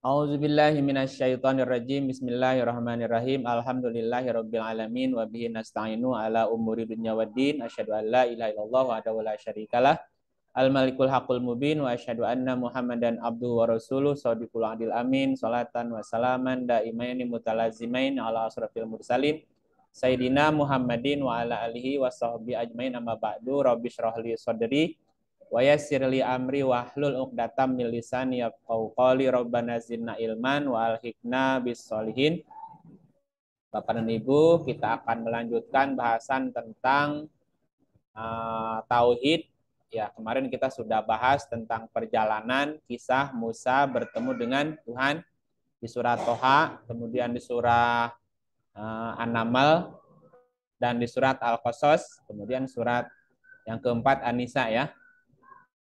A'udzubillahi minasyaitonirrajim. Bismillahirrahmanirrahim. Alhamdulillahirabbil alamin wa bihi nasta'inu ala umuri dunya waddin. Asyhadu an la ilaha illallah wahdahu la syarikalah. Al-Malikul Haqqul Mubin wa asyhadu anna Muhammadan abduhu wa rasuluh shadiqul adil amin. Salatan wa salaman daimaini mutalazimain ala asrafil mursalin. Sayyidina Muhammadin wa ala alihi wa sahbihi ajmain amma ba'du. Rabbi shrah li sadri wa yassir li amri wahlul 'uqdatam min lisani yafqahu qawli. Rabbana zidna ilman wa alhiqna bis solihin. Bapak dan Ibu, kita akan melanjutkan bahasan tentang tauhid. Ya, kemarin kita sudah bahas tentang perjalanan kisah Musa bertemu dengan Tuhan di surah Toha, kemudian di surah An-Naml, dan di surat Al-Qasas, kemudian surat yang keempat An-Nisa ya.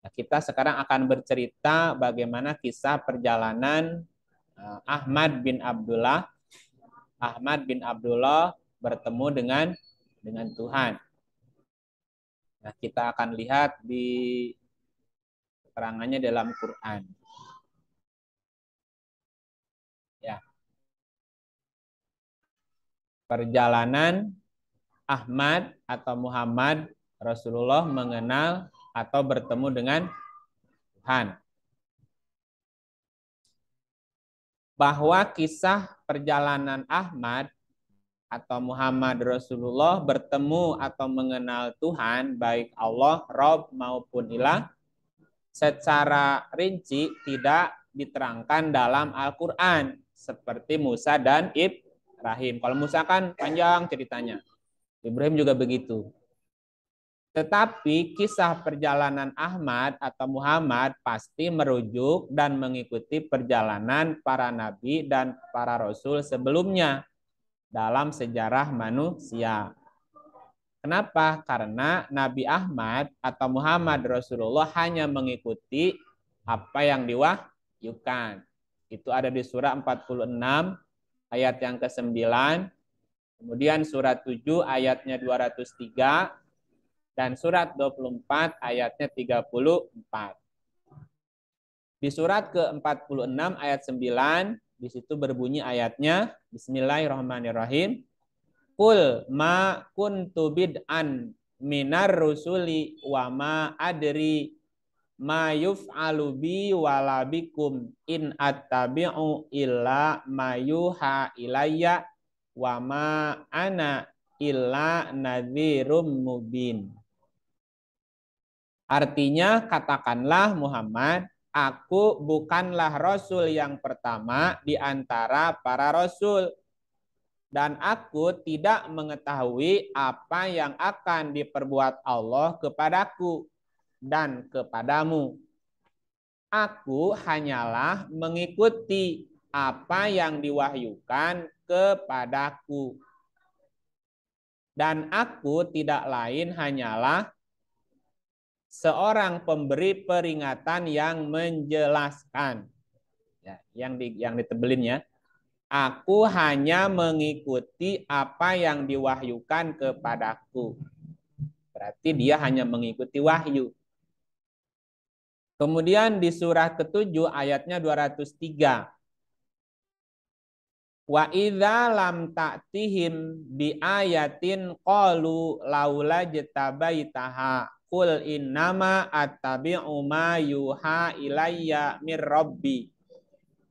Nah, kita sekarang akan bercerita bagaimana kisah perjalanan Ahmad bin Abdullah bertemu dengan Tuhan. Nah, kita akan lihat di keterangannya dalam Quran. Ya. Perjalanan Ahmad atau Muhammad Rasulullah mengenal atau bertemu dengan Tuhan. Bahwa kisah perjalanan Ahmad atau Muhammad Rasulullah bertemu atau mengenal Tuhan, baik Allah, Rabb maupun Ilah, secara rinci tidak diterangkan dalam Al-Quran, seperti Musa dan Ibrahim. Kalau Musa kan panjang ceritanya, Ibrahim juga begitu. Tetapi kisah perjalanan Ahmad atau Muhammad pasti merujuk dan mengikuti perjalanan para nabi dan para rasul sebelumnya dalam sejarah manusia. Kenapa? Karena Nabi Ahmad atau Muhammad Rasulullah hanya mengikuti apa yang diwahyukan. Itu ada di surah 46 ayat yang ke-9, kemudian surat 7 ayatnya 203, dan surat 24 ayatnya 34. Di surat ke-46 ayat 9, di situ berbunyi ayatnya, Bismillahirrahmanirrahim. Qul ma kuntu bid'an minar rusuli wa ma adri ma yuf'alu bi wala bikum in attabi'u illa ma yuha ilayya wa ma ana illa nadhirum mubin. Artinya, katakanlah Muhammad, aku bukanlah Rasul yang pertama di antara para Rasul. Dan aku tidak mengetahui apa yang akan diperbuat Allah kepadaku dan kepadamu. Aku hanyalah mengikuti apa yang diwahyukan kepadaku. Dan aku tidak lain hanyalah seorang pemberi peringatan yang menjelaskan. Ya, yang ditebelin ya. Aku hanya mengikuti apa yang diwahyukan kepadaku. Berarti dia hanya mengikuti wahyu. Kemudian di surah ke-7 ayatnya 203. Wa idza lam ta'tihim bi ayatin qalu laula jatabaitaha qul innama attabi'u ma yuha ilayya mir rabbi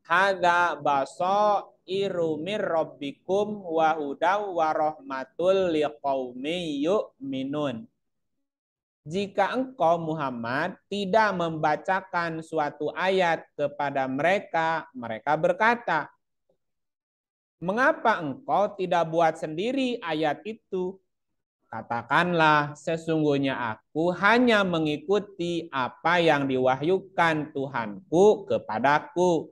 hadza basairu mir rabbikum wa hudaw wa rahmatul liqaumin yu'minun. Jika engkau Muhammad tidak membacakan suatu ayat kepada mereka, mereka berkata, mengapa engkau tidak buat sendiri ayat itu? Katakanlah, sesungguhnya aku hanya mengikuti apa yang diwahyukan Tuhanku kepadaku.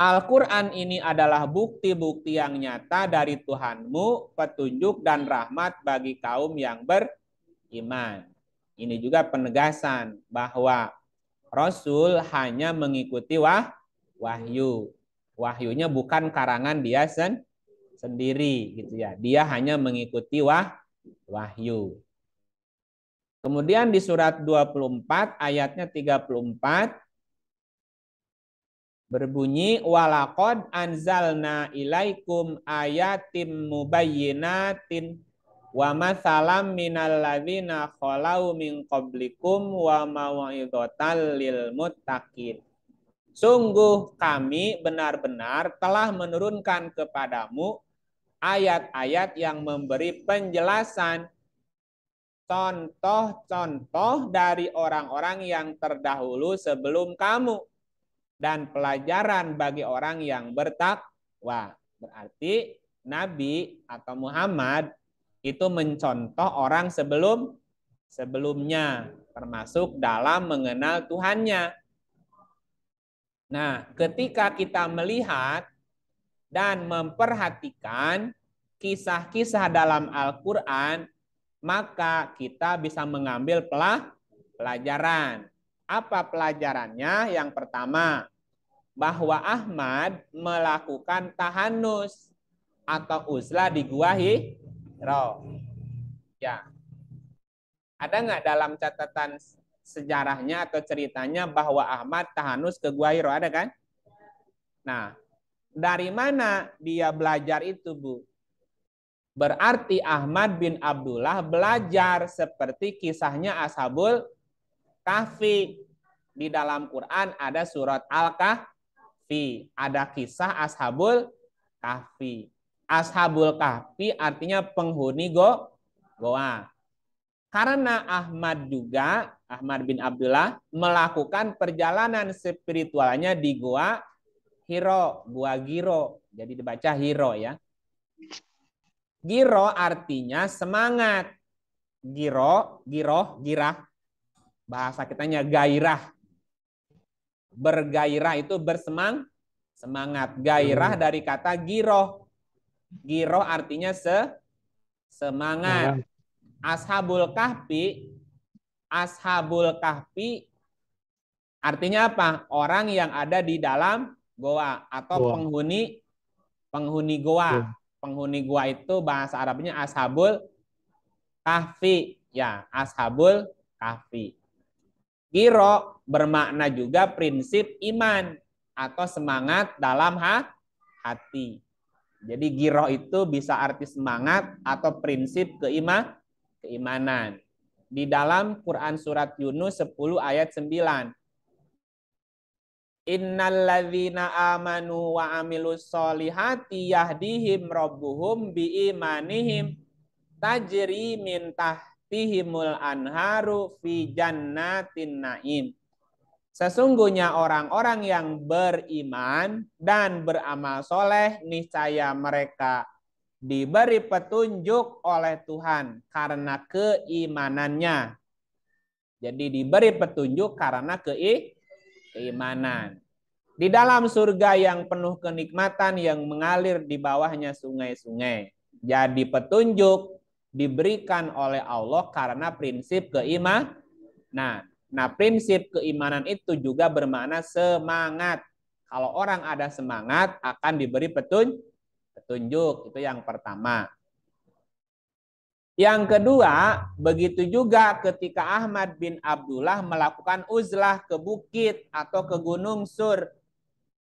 Al-Quran ini adalah bukti-bukti yang nyata dari Tuhanmu, petunjuk dan rahmat bagi kaum yang beriman. Ini juga penegasan bahwa Rasul hanya mengikuti wahyu. Wahyunya bukan karangan dia sendiri gitu ya. Dia hanya mengikuti wahyu. Kemudian di surat 24 ayatnya 34, Berbunyi walaqad anzalna ilaikum ayatim mubayyinatin wa matsalam minal ladzina khalau min qablikum wa mau'izatan lil muttaqin. Sungguh kami benar-benar telah menurunkan kepadamu ayat-ayat yang memberi penjelasan contoh-contoh dari orang-orang yang terdahulu sebelum kamu dan pelajaran bagi orang yang bertakwa. Berarti Nabi atau Muhammad itu mencontoh orang sebelumnya, termasuk dalam mengenal Tuhannya. Nah, ketika kita melihat dan memperhatikan kisah-kisah dalam Al-Quran, maka kita bisa mengambil pelajaran. Apa pelajarannya? Yang pertama, bahwa Ahmad melakukan tahanus atau uzlah di Gua Hiro. Ya, ada nggak dalam catatan sejarahnya atau ceritanya bahwa Ahmad tahanus ke Gua Hiro? Ada kan? Nah, dari mana dia belajar itu, Bu? Berarti Ahmad bin Abdullah belajar seperti kisahnya Ashabul Kahfi. Di dalam Quran ada surat Al-Kahfi. Ada kisah Ashabul Kahfi. Ashabul Kahfi artinya penghuni goa. Karena Ahmad bin Abdullah melakukan perjalanan spiritualnya di Gua Hiro, Gua Giro. Jadi dibaca Hiro ya. Giro artinya semangat. Girah. Bahasa kitanya gairah. Bergairah itu semangat. Gairah dari kata giroh. Giroh artinya semangat. Ashabul Kahfi artinya apa? Orang yang ada di dalam goa atau penghuni goa. Penghuni goa itu bahasa Arabnya Ashabul Kahfi. Ya, Ashabul Kahfi. Giro bermakna juga prinsip iman atau semangat dalam hati. Jadi giro itu bisa arti semangat atau prinsip keimanan. Di dalam Quran surat Yunus 10 ayat 9. Innalladzina amanu wa amilus solihati yahdihim rabbuhum biimanihim tajri min tahtihimul anharu fi jannatin naim. Sesungguhnya orang-orang yang beriman dan beramal soleh, niscaya mereka diberi petunjuk oleh Tuhan karena keimanannya. Jadi diberi petunjuk karena keimanan. Di dalam surga yang penuh kenikmatan yang mengalir di bawahnya sungai-sungai. Jadi petunjuk diberikan oleh Allah karena prinsip keimanan. Nah, prinsip keimanan itu juga bermakna semangat. Kalau orang ada semangat akan diberi petunjuk. Itu yang pertama. Yang kedua, begitu juga ketika Ahmad bin Abdullah melakukan uzlah ke bukit atau ke gunung Sur.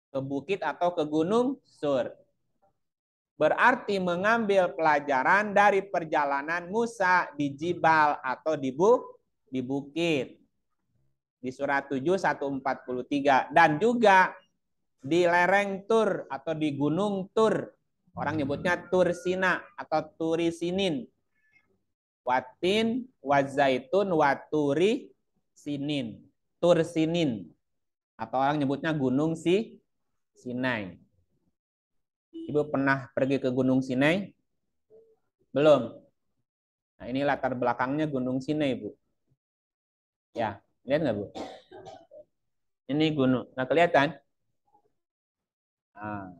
Ke bukit atau ke gunung Sur. Berarti mengambil pelajaran dari perjalanan Musa di Jibal atau di bukit. Di surat 7, 143. Dan juga di lereng Tur atau di gunung Tur. Orang nyebutnya Tur Sina atau Turi Sinin. Watin, wazaitun, waturi, sinin. Tur Sinin. Atau orang nyebutnya Gunung Sinai. Ibu pernah pergi ke Gunung Sinai? Belum? Nah, ini latar belakangnya Gunung Sinai, Bu. Ya, lihat nggak, Bu? Ini gunung. Nah, kelihatan? Nah,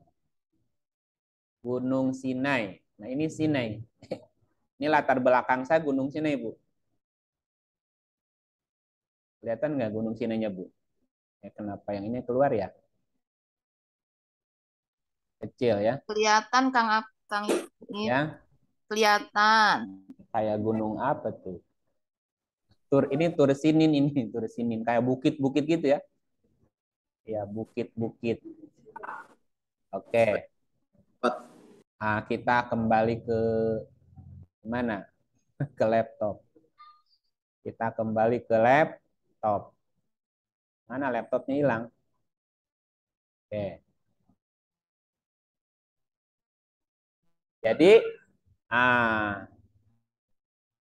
Gunung Sinai. Nah, ini Sinai. Ini latar belakang saya Gunung Sinai, Bu. Kelihatan nggak Gunung Sinainya, Bu? Ya, kenapa yang ini keluar ya? Kecil ya. Kelihatan Kang ini Ya, kelihatan. kayak gunung apa tuh? Tur Sinin ini, Tur Sinin kayak bukit-bukit gitu ya. Ya, bukit-bukit. Oke. Nah, kita kembali ke mana? Ke laptop. Kita kembali ke laptop. Mana laptopnya hilang? Oke. Jadi, ah,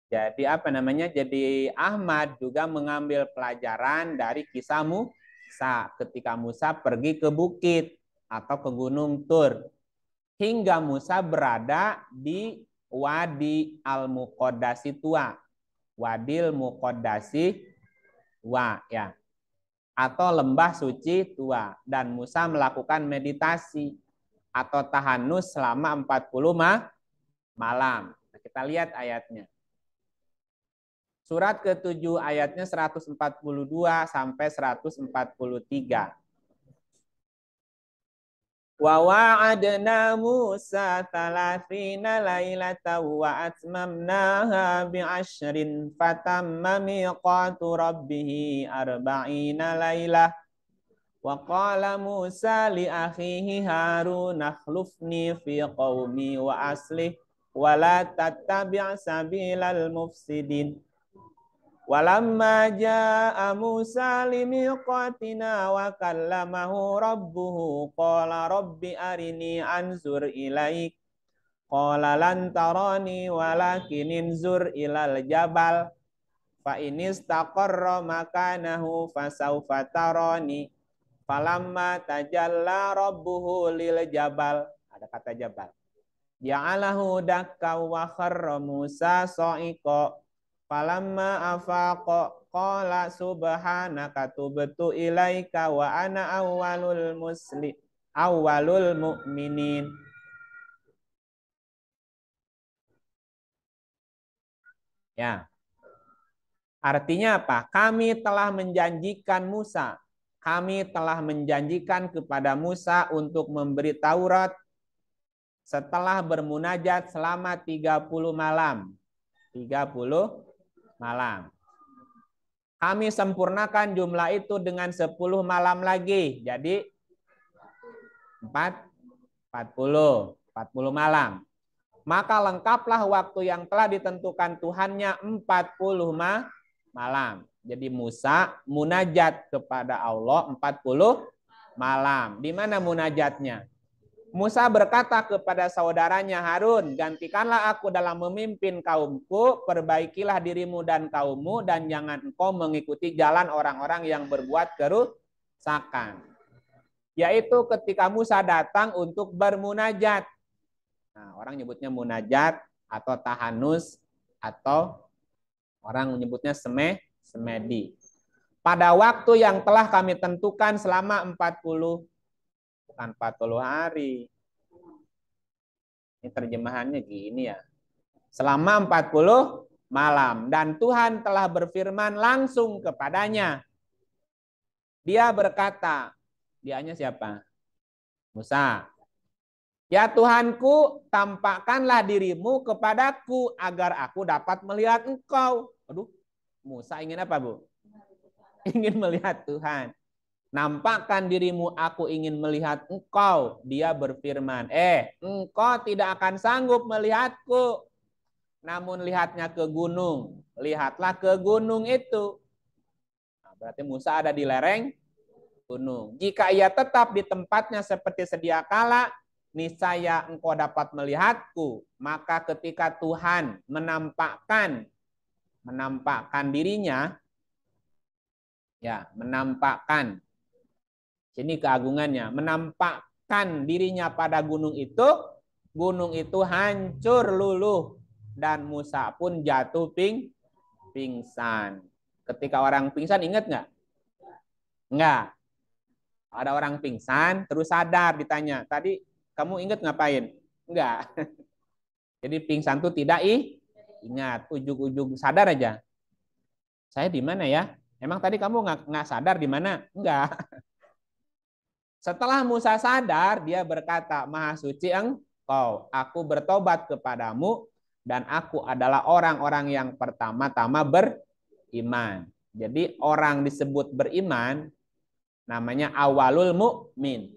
jadi apa namanya? Jadi Ahmad juga mengambil pelajaran dari kisah Musa ketika Musa pergi ke bukit atau ke Gunung Tur hingga Musa berada di Wadi Al-Muqaddasi Tua. Wadil Muqaddasi Wa ya atau lembah suci tua dan Musa melakukan meditasi atau tahanus selama 40 malam. Nah, kita lihat ayatnya. Surat ke-7 ayatnya 142 sampai 143. Wa wa'adna Musa 30 lailatan wa atmamnaha bi'ashrin fatamma miqatu rabbih 40 lailah. Wa qala Musa li akhihi Harun akhlufni fi qaumi wa aslih wa la tattabi' sabilal mufsidin. Walamma jaa Musa limiqatina wa kallamahu rabbuhu qala rabbi arini anzur ilaik qala lan tarani walakin inzur ilal jabal fa in istaqarra makanahu fasawfa tarani falamma tajalla rabbuhu lil jabal ada kata jabal ja'alahu dakka wa kharra Musa sa'iqa falamma afaqa qala subhanaka tubtu ilaika wa ana awwalul mu'minin. Ya, artinya apa? Kami telah menjanjikan Musa. Kami telah menjanjikan kepada Musa untuk memberi Taurat setelah bermunajat selama 30 malam. 30 malam. Kami sempurnakan jumlah itu dengan 10 malam lagi. Jadi 40 malam. Maka lengkaplah waktu yang telah ditentukan Tuhannya 40 malam. Jadi Musa munajat kepada Allah 40 malam. Di mana munajatnya? Musa berkata kepada saudaranya Harun, gantikanlah aku dalam memimpin kaumku, perbaikilah dirimu dan kaummu, dan jangan engkau mengikuti jalan orang-orang yang berbuat kerusakan. Yaitu ketika Musa datang untuk bermunajat. Nah, orang nyebutnya munajat atau tahanus atau orang menyebutnya semedi. Pada waktu yang telah kami tentukan selama 40 bukan 40 hari. Ini terjemahannya gini ya. Selama 40 malam. Dan Tuhan telah berfirman langsung kepadanya. Dia berkata, dianya siapa? Musa. Ya Tuhanku, tampakkanlah dirimu kepadaku agar aku dapat melihat engkau. Aduh, Musa ingin apa, Bu? Ingin melihat Tuhan. Nampakkan dirimu, aku ingin melihat engkau. Dia berfirman, engkau tidak akan sanggup melihatku. Namun lihatnya ke gunung. Lihatlah ke gunung itu. Nah, berarti Musa ada di lereng gunung. Jika ia tetap di tempatnya seperti sedia kala, niscaya engkau dapat melihatku. Maka ketika Tuhan menampakkan dirinya, ya, menampakkan. Sini keagungannya, menampakkan dirinya pada gunung itu hancur luluh dan Musa pun jatuh pingsan. Ketika orang pingsan ingat nggak? Enggak. Ada orang pingsan terus sadar ditanya, tadi kamu ingat ngapain? Enggak. Jadi pingsan itu tidak ingat, ujung-ujung sadar aja. Saya di mana ya? Emang tadi kamu nggak sadar di mana? Enggak. Setelah Musa sadar, dia berkata, Maha suci engkau, aku bertobat kepadamu, dan aku adalah orang-orang yang pertama-tama beriman. Jadi orang disebut beriman, Namanya awalul mukmin.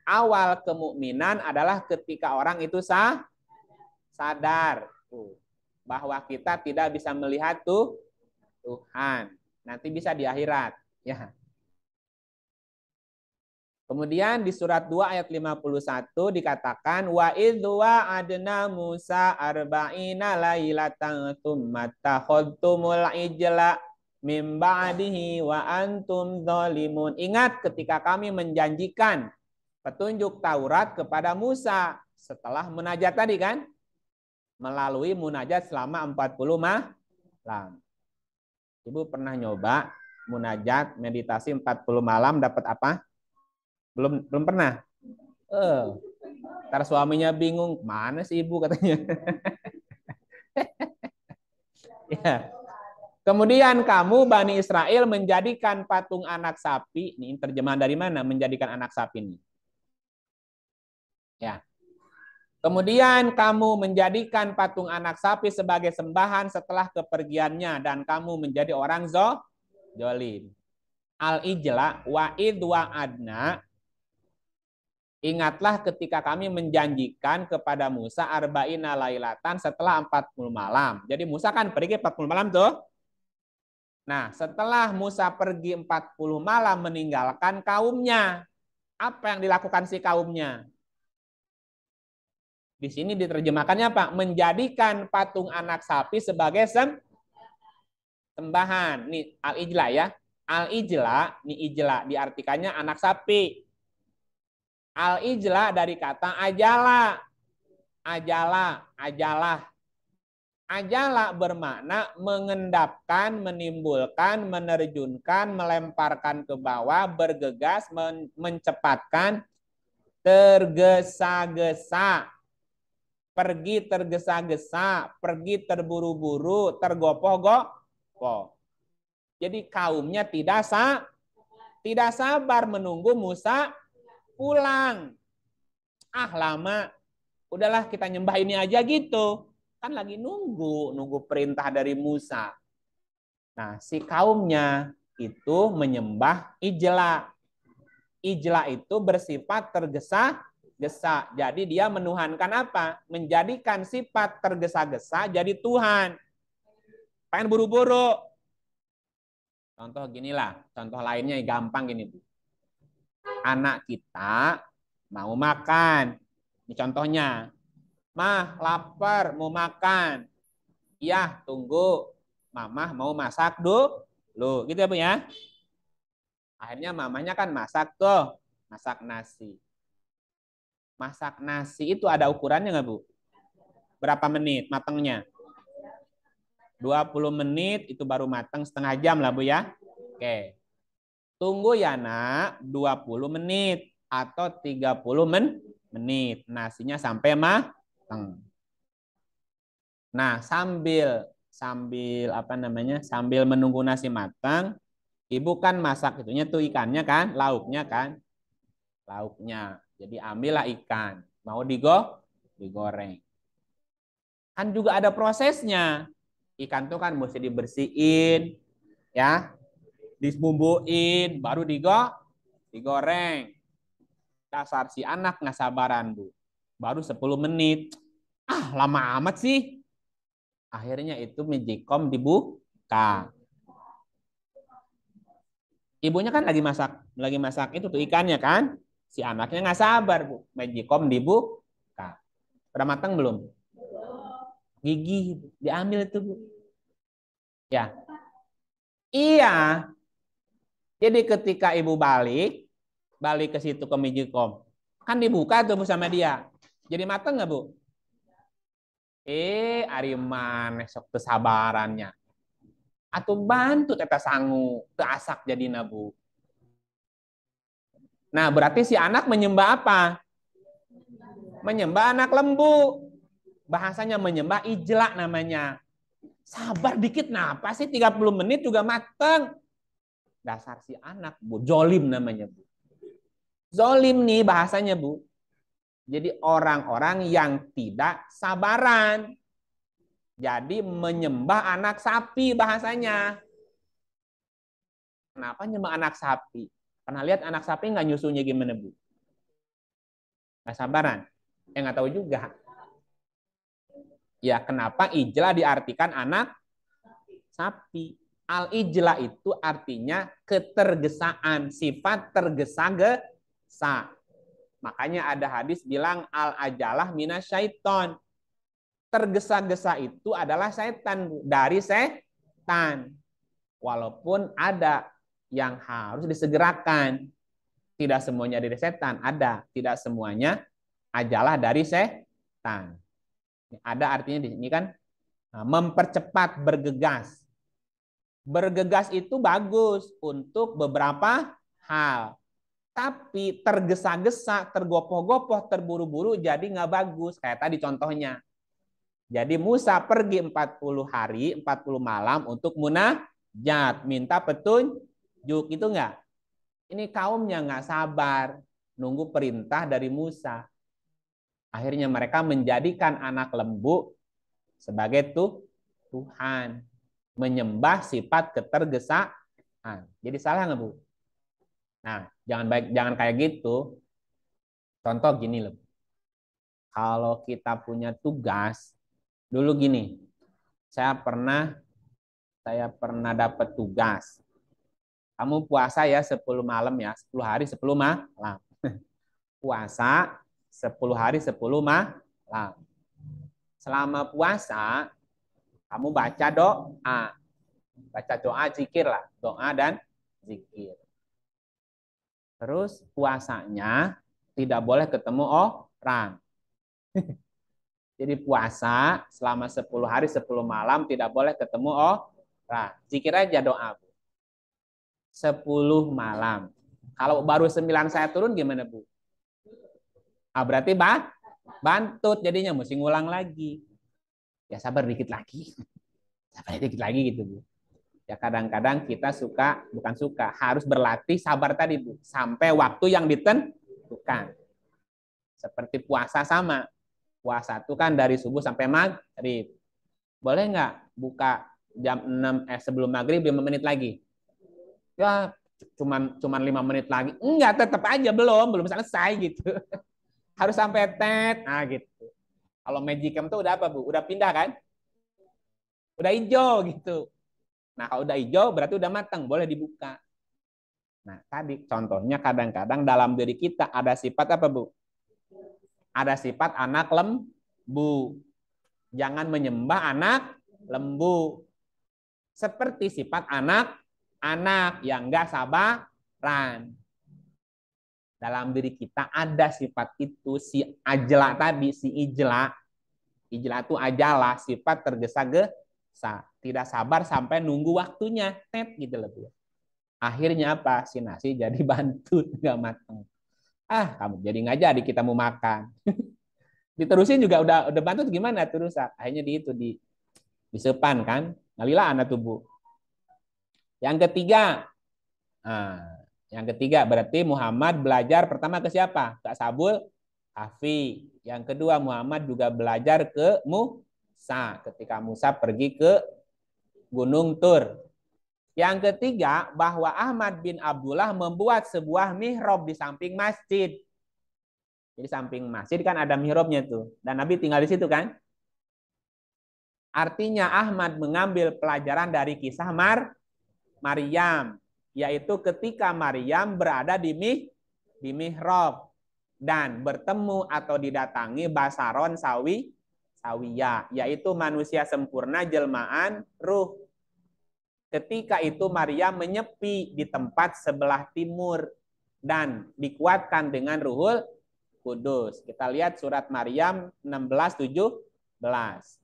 Awal kemukminan adalah ketika orang itu sadar bahwa kita tidak bisa melihat Tuhan. Nanti bisa di akhirat. Ya. Kemudian di surat 2 ayat 51 dikatakan wa idwa adna Musa arba'ina lailatan tsumma takhadtumul ijla mim ba'dihi wa antum dzalimun. Ingat ketika kami menjanjikan petunjuk Taurat kepada Musa setelah munajat tadi kan? Melalui munajat selama 40 malam. Ibu pernah nyoba munajat meditasi 40 malam dapat apa? Belum pernah. Ntar suaminya bingung, mana sih ibu katanya. Ya. Kemudian kamu Bani Israel menjadikan patung anak sapi. Ini terjemahan dari mana? Menjadikan anak sapi ini. Ya. Kemudian kamu menjadikan patung anak sapi sebagai sembahan setelah kepergiannya dan kamu menjadi orang zolim. Al-ijla wa idwa adna. Ingatlah ketika kami menjanjikan kepada Musa arba'ina lailatan setelah 40 malam. Jadi Musa kan pergi 40 malam tuh. Nah, setelah Musa pergi 40 malam meninggalkan kaumnya, apa yang dilakukan si kaumnya? Di sini diterjemahkannya Pak, menjadikan patung anak sapi sebagai sembahan. Nih al-ijla ya. Al-ijla, nih ijla diartikannya anak sapi. Al-ijla dari kata ajala. Ajala, ajalah. Ajala bermakna mengendapkan, menimbulkan, menerjunkan, melemparkan ke bawah, bergegas, mencepatkan, tergesa-gesa, pergi tergesa-gesa, pergi terburu-buru, tergopoh-gopoh. Jadi kaumnya tidak sabar menunggu Musa pulang. Ah lama, udahlah kita nyembah ini aja gitu. Kan lagi nunggu perintah dari Musa. Nah, si kaumnya itu menyembah ijla. Ijla itu bersifat tergesa-gesa. Jadi dia menuhankan apa? Menjadikan sifat tergesa-gesa jadi Tuhan. Pengen buru-buru. Contoh ginilah, contoh lainnya gampang gini. Anak kita mau makan. Ini contohnya. Mah, lapar, mau makan. Iya, tunggu. Mamah mau masak dulu. Gitu ya, Bu ya. Akhirnya mamanya kan masak tuh. Masak nasi. Masak nasi itu ada ukurannya nggak, Bu? Berapa menit matangnya? 20 menit itu baru matang, setengah jam lah, Bu ya. Oke. Tunggu ya, Nak, 20 menit atau 30 menit. Nasinya sampai matang. Nah, sambil apa namanya? Sambil menunggu nasi matang, Ibu kan masak itunya tuh ikannya kan, lauknya kan. Lauknya. Jadi ambillah ikan, mau digoreng. Kan juga ada prosesnya. Ikan tuh kan mesti dibersihin, ya, dibumbuin, baru digoreng. Dasar si anak nggak sabaran, Bu. Baru 10 menit. Ah, lama amat sih. Akhirnya itu Magicom dibuka. Ibunya kan lagi masak itu tuh ikannya kan. Si anaknya nggak sabar, Bu. Magicom dibuka. Udah matang belum? Gigi diambil itu, Bu. Ya. Iya. Jadi ketika ibu balik ke situ ke Magicom, kan dibuka tuh Bu sama dia. Jadi matang nggak, Bu? Ari maneh sok kesabarannya. Atau bantu teta sangu keasak jadi nabu. Nah, berarti si anak menyembah apa? Menyembah anak lembu. Bahasanya menyembah ijla namanya. Sabar dikit, napa sih 30 menit juga mateng. Dasar si anak, Bu. Zolim namanya, Bu. Zolim nih bahasanya, Bu. Jadi orang-orang yang tidak sabaran. Jadi menyembah anak sapi bahasanya. Kenapa nyembah anak sapi? Pernah lihat anak sapi nggak nyusunya gimana, Bu? Nggak sabaran. Nggak tahu juga. Ya, kenapa ijla diartikan anak sapi? Al-ijla itu artinya ketergesaan, sifat tergesa-gesa. Makanya ada hadis bilang al-ajalah minasyaiton. Tergesa-gesa itu adalah setan, dari setan. Walaupun ada yang harus disegerakan. Tidak semuanya dari setan, ada. Tidak semuanya ajalah dari setan. Ada artinya di sini kan mempercepat, bergegas. Bergegas itu bagus untuk beberapa hal. Tapi tergesa-gesa, tergopoh-gopoh, terburu-buru jadi nggak bagus. Kayak tadi contohnya. Jadi Musa pergi 40 hari, 40 malam untuk munajat, minta petunjuk, itu enggak? Ini kaumnya nggak sabar, nunggu perintah dari Musa. Akhirnya mereka menjadikan anak lembu sebagai Tuhan, menyembah sifat ketergesaan. Jadi salah nggak, Bu? Nah, jangan kayak gitu. Contoh gini loh. Kalau kita punya tugas, dulu gini, saya pernah dapat tugas. Kamu puasa ya 10 malam ya, 10 hari 10 malam. Puasa 10 hari 10 malam. Selama puasa, kamu baca doa. Baca doa, zikir lah. Doa dan zikir. Terus puasanya tidak boleh ketemu orang. Jadi puasa selama 10 hari 10 malam tidak boleh ketemu orang. Zikir aja doa. 10 malam. Kalau baru 9 saya turun gimana, Bu? Berarti bantut jadinya, mesti ngulang lagi. Ya sabar dikit lagi. Sabar dikit lagi gitu, Bu. Ya kadang-kadang kita bukan suka, harus berlatih sabar tadi, Bu, sampai waktu yang ditentukan. Seperti puasa sama. Puasa itu kan dari subuh sampai maghrib. Boleh nggak buka jam 6 sebelum maghrib 5 menit lagi? Ya cuman 5 menit lagi. Enggak, tetap aja belum selesai gitu. Harus sampai gitu. Kalau Magicam tuh udah apa, Bu? Udah pindah kan? Udah hijau gitu. Nah, kalau udah hijau berarti udah matang, boleh dibuka. Nah, tadi contohnya kadang-kadang dalam diri kita ada sifat apa, Bu? Ada sifat anak lembu. Jangan menyembah anak lembu. Seperti sifat anak yang enggak sabaran. Dalam diri kita ada sifat itu, si ajla tadi, si ijla. Ijla itu ajalah, sifat tergesa-gesa. Tidak sabar sampai nunggu waktunya. Gitu loh. Akhirnya apa? Si nasi jadi bantut, nggak matang. Kamu jadi nggak jadi kita mau makan. Diterusin juga udah bantut gimana terus? Akhirnya di sepan kan. Ngalilah anak tubuh. Yang ketiga. Yang ketiga berarti Muhammad belajar pertama ke siapa? Ke Ashabul Kahfi. Yang kedua Muhammad juga belajar ke Musa ketika Musa pergi ke Gunung Tur. Yang ketiga bahwa Ahmad bin Abdullah membuat sebuah mihrab di samping masjid. Jadi samping masjid kan ada mihrabnya tuh. Dan Nabi tinggal di situ kan? Artinya Ahmad mengambil pelajaran dari kisah Maryam, yaitu ketika Maryam berada di mihrab dan bertemu atau didatangi basaron sawiyah, yaitu manusia sempurna jelmaan ruh. Ketika itu Maryam menyepi di tempat sebelah timur dan dikuatkan dengan Ruhul Kudus. Kita lihat surat Maryam 16:17.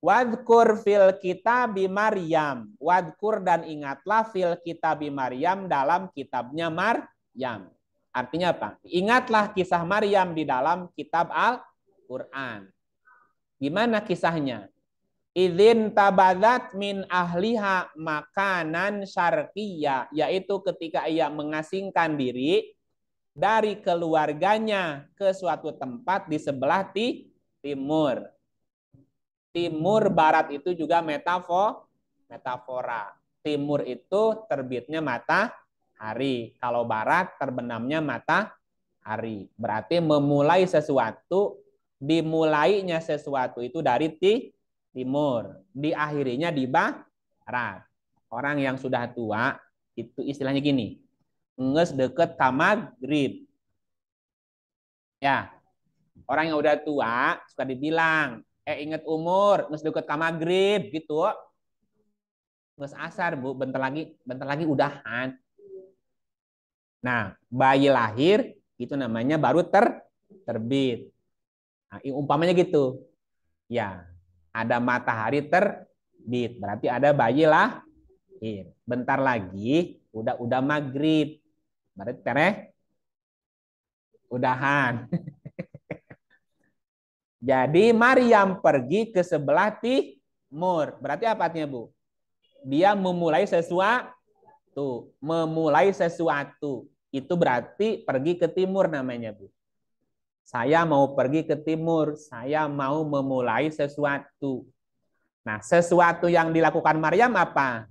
Wadkur fil kitabi Maryam. Wadkur dan ingatlah fil kitabi Maryam dalam kitabnya Maryam. Artinya apa? Ingatlah kisah Maryam di dalam kitab Al-Quran. Gimana kisahnya? Idzin tabadat min ahliha makanan syarqiyya, yaitu ketika ia mengasingkan diri dari keluarganya ke suatu tempat di sebelah timur. Timur barat itu juga metafora. Timur itu terbitnya matahari. matahari. Kalau barat terbenamnya matahari. Berarti memulai sesuatu, dimulainya sesuatu itu dari timur, diakhirinya di barat. Orang yang sudah tua itu istilahnya gini, nges deket ka magrib. Ya, orang yang udah tua suka dibilang, inget umur, nges deket ka magrib gitu. Nges asar Bu, bentar lagi udahan. Nah, bayi lahir itu namanya baru terbit. Nah, umpamanya gitu. Ya, ada matahari terbit, berarti ada bayi lahir. Bentar lagi udah maghrib. Berarti udahan. Jadi Maryam pergi ke sebelah timur. Berarti apa artinya, Bu? Dia memulai sesuatu. Memulai sesuatu. Itu berarti pergi ke timur namanya, Bu. Saya mau pergi ke timur. Saya mau memulai sesuatu. Nah, sesuatu yang dilakukan Maryam apa?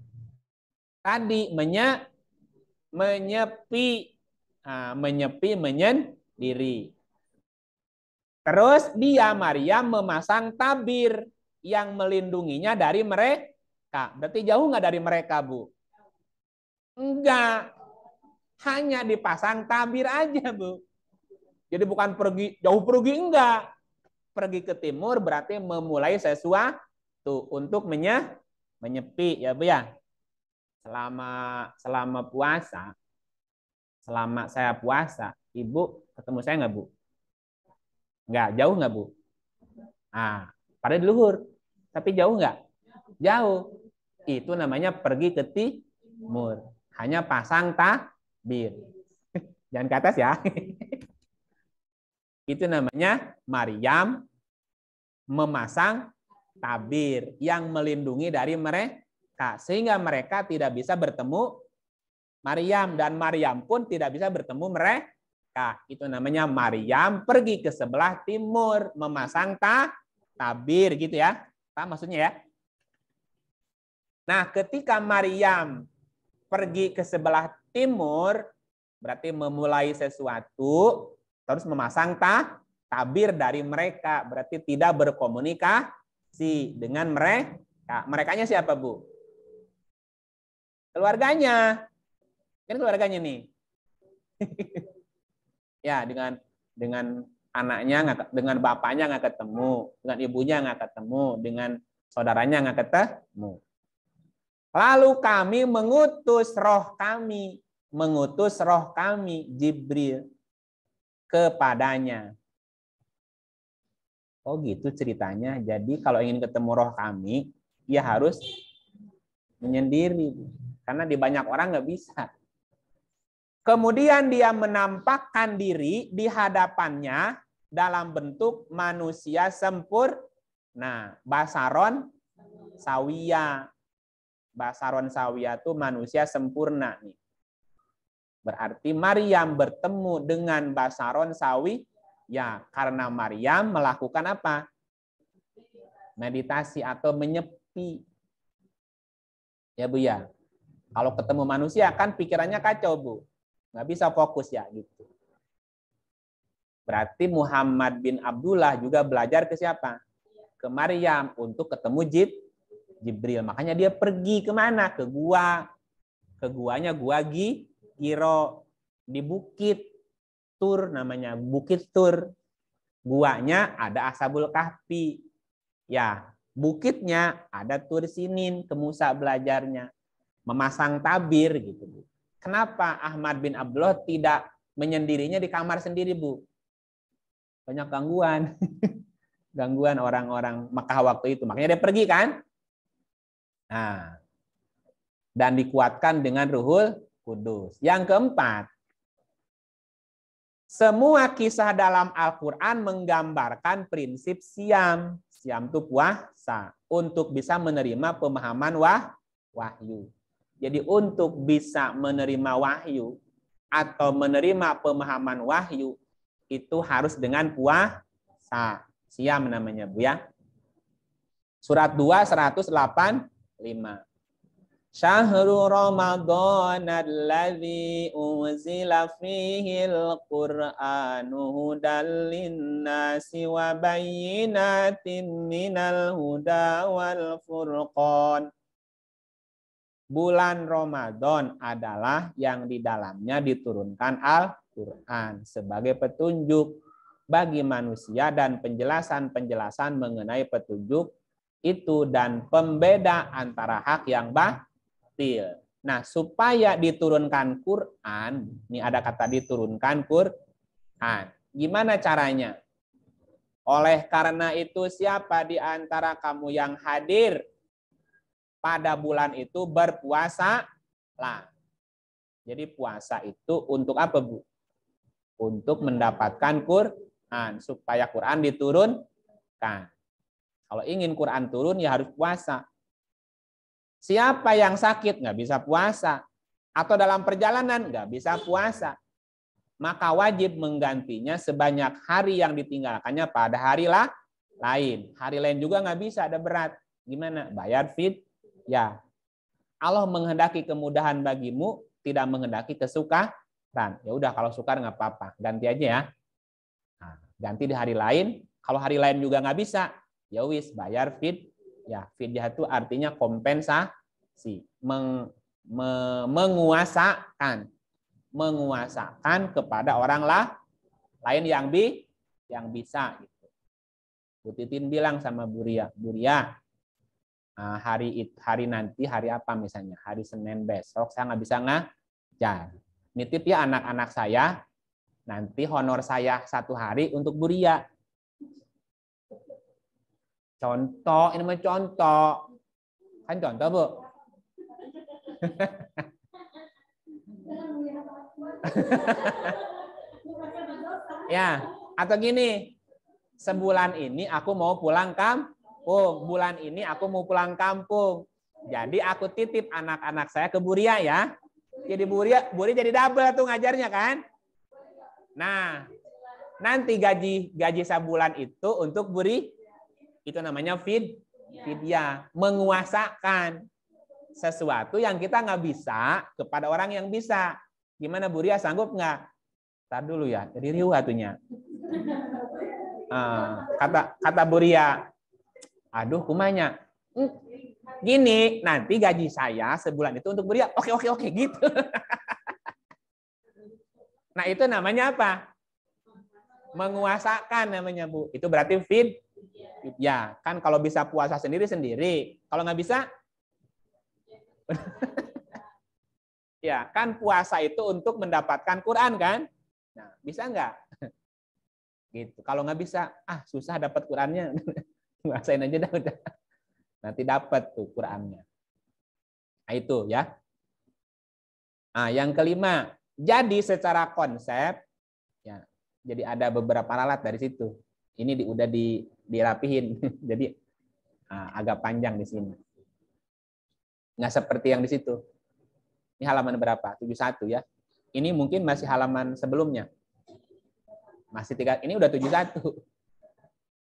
Tadi menyepi. Nah, menyepi, menyendiri. Terus dia Maryam memasang tabir yang melindunginya dari mereka. Berarti jauh nggak dari mereka, Bu? Enggak. Hanya dipasang tabir aja, Bu. Jadi bukan jauh pergi, enggak. Pergi ke timur berarti memulai sesuatu untuk menyepi, ya Bu ya. Selama puasa, selama saya puasa, Ibu ketemu saya nggak, Bu? Nggak, jauh nggak, Bu? Nah, pada di luhur. Tapi jauh nggak? Jauh. Itu namanya pergi ke timur. Hanya pasang tabir. Jangan ke atas ya. Itu namanya Maryam memasang tabir yang melindungi dari mereka. Sehingga mereka tidak bisa bertemu Maryam. Dan Maryam pun tidak bisa bertemu mereka. Itu namanya Maryam pergi ke sebelah timur memasang tabir gitu ya. Apa maksudnya ya? Nah, ketika Maryam pergi ke sebelah timur berarti memulai sesuatu terus memasang tabir dari mereka berarti tidak berkomunikasi dengan mereka. Merekanya siapa, Bu? Keluarganya. Kan keluarganya nih. Ya, dengan anaknya dengan bapaknya nggak ketemu, dengan ibunya nggak ketemu, dengan saudaranya nggak ketemu. Lalu kami mengutus roh kami Jibril kepadanya. Oh gitu ceritanya. Jadi kalau ingin ketemu roh kami, ya harus menyendiri, karena di banyak orang nggak bisa. Kemudian dia menampakkan diri di hadapannya dalam bentuk manusia sempurna. Basaron sawiya. Basaron sawiya itu manusia sempurna. Berarti Maryam bertemu dengan basaron sawi. Ya, karena Maryam melakukan apa? Meditasi atau menyepi. Ya Bu ya. Kalau ketemu manusia kan pikirannya kacau, Bu. Nggak bisa fokus ya gitu. Berarti Muhammad bin Abdullah juga belajar ke siapa? Ke Maryam untuk ketemu Jibril. Makanya dia pergi kemana? Ke gua. Ke guanya gua Giro. Di Bukit Tur namanya. Bukit Tur. Guanya ada Ashabul Kahfi. Ya, bukitnya ada Tur Sinin. Ke Musa belajarnya. Memasang tabir gitu. Kenapa Ahmad bin Abdullah tidak menyendirinya di kamar sendiri, Bu? Banyak gangguan. Gangguan orang-orang Mekah waktu itu. Makanya dia pergi kan? Nah, dan dikuatkan dengan Ruhul Kudus. Yang keempat, semua kisah dalam Al-Quran menggambarkan prinsip siam. Siam itu puasa. Untuk bisa menerima pemahaman wahyu. Jadi untuk bisa menerima wahyu atau menerima pemahaman wahyu itu harus dengan puasa. Siam namanya, Bu ya. Surat 2 185. Syahrul Ramadan alladzi unzila fihil Qur'anu hudal linnasi wa bayyinatin minal huda wal furqan. Bulan Ramadan adalah yang di dalamnya diturunkan Al-Qur'an sebagai petunjuk bagi manusia dan penjelasan-penjelasan mengenai petunjuk itu dan pembeda antara hak yang batil. Nah, supaya diturunkan Quran, ini ada kata diturunkan Quran. Gimana caranya? Oleh karena itu, siapa di antara kamu yang hadir pada bulan itu berpuasa lah. Jadi puasa itu untuk apa, Bu? Untuk mendapatkan Quran, supaya Quran diturunkan. Kalau ingin Quran turun ya harus puasa. Siapa yang sakit nggak bisa puasa, atau dalam perjalanan nggak bisa puasa, maka wajib menggantinya sebanyak hari yang ditinggalkannya pada hari lain. Hari lain juga nggak bisa, ada berat. Gimana? Bayar ya. Allah menghendaki kemudahan bagimu, tidak menghendaki kesukaran. Ya udah, kalau sukar nggak apa-apa, ganti aja ya. Nah, ganti di hari lain. Kalau hari lain juga nggak bisa, ya wis bayar ya. Fidyah itu artinya kompensasi, menguasakan kepada orang lain yang bisa. Gitu. Bu Titin bilang sama Bu Ria, hari nanti hari apa misalnya, hari Senin besok saya nggak bisa ngajar. Nitip ya anak-anak saya, nanti honor saya 1 hari untuk Bu Ria. Contoh, ini mah contoh. Kan contoh, Bu. Ya, atau gini. Sebulan ini aku mau pulang kampung. Bulan ini aku mau pulang kampung. Jadi aku titip anak-anak saya ke Bu Ria ya. Jadi Bu Ria jadi double tuh ngajarnya kan. Nah, nanti gaji sebulan itu untuk Bu Ria. Itu namanya fidyah, menguasakan sesuatu yang kita nggak bisa kepada orang yang bisa. Gimana Bu Ria, sanggup nggak? Tar dulu ya, jadi riuh atunya. Kata Bu Ria, aduh kumanya, gini, nanti gaji saya sebulan itu untuk Bu Ria. Oke gitu. Nah itu namanya apa? Menguasakan namanya, Bu. Itu berarti ya, kan kalau bisa puasa sendiri-sendiri. Kalau nggak bisa, ya kan puasa itu untuk mendapatkan Quran kan? Nah, bisa nggak? Gitu. Kalau nggak bisa, susah dapat Qurannya. Puasain aja dah udah. Nanti dapat tuh Qurannya. Nah, itu ya. Nah, yang kelima, jadi secara konsep, ya, jadi ada beberapa ralat dari situ. Ini udah dirapihin, jadi agak panjang di sini. Nggak seperti yang di situ. Ini halaman berapa? 71 ya. Ini mungkin masih halaman sebelumnya. Masih 3, ini udah 71.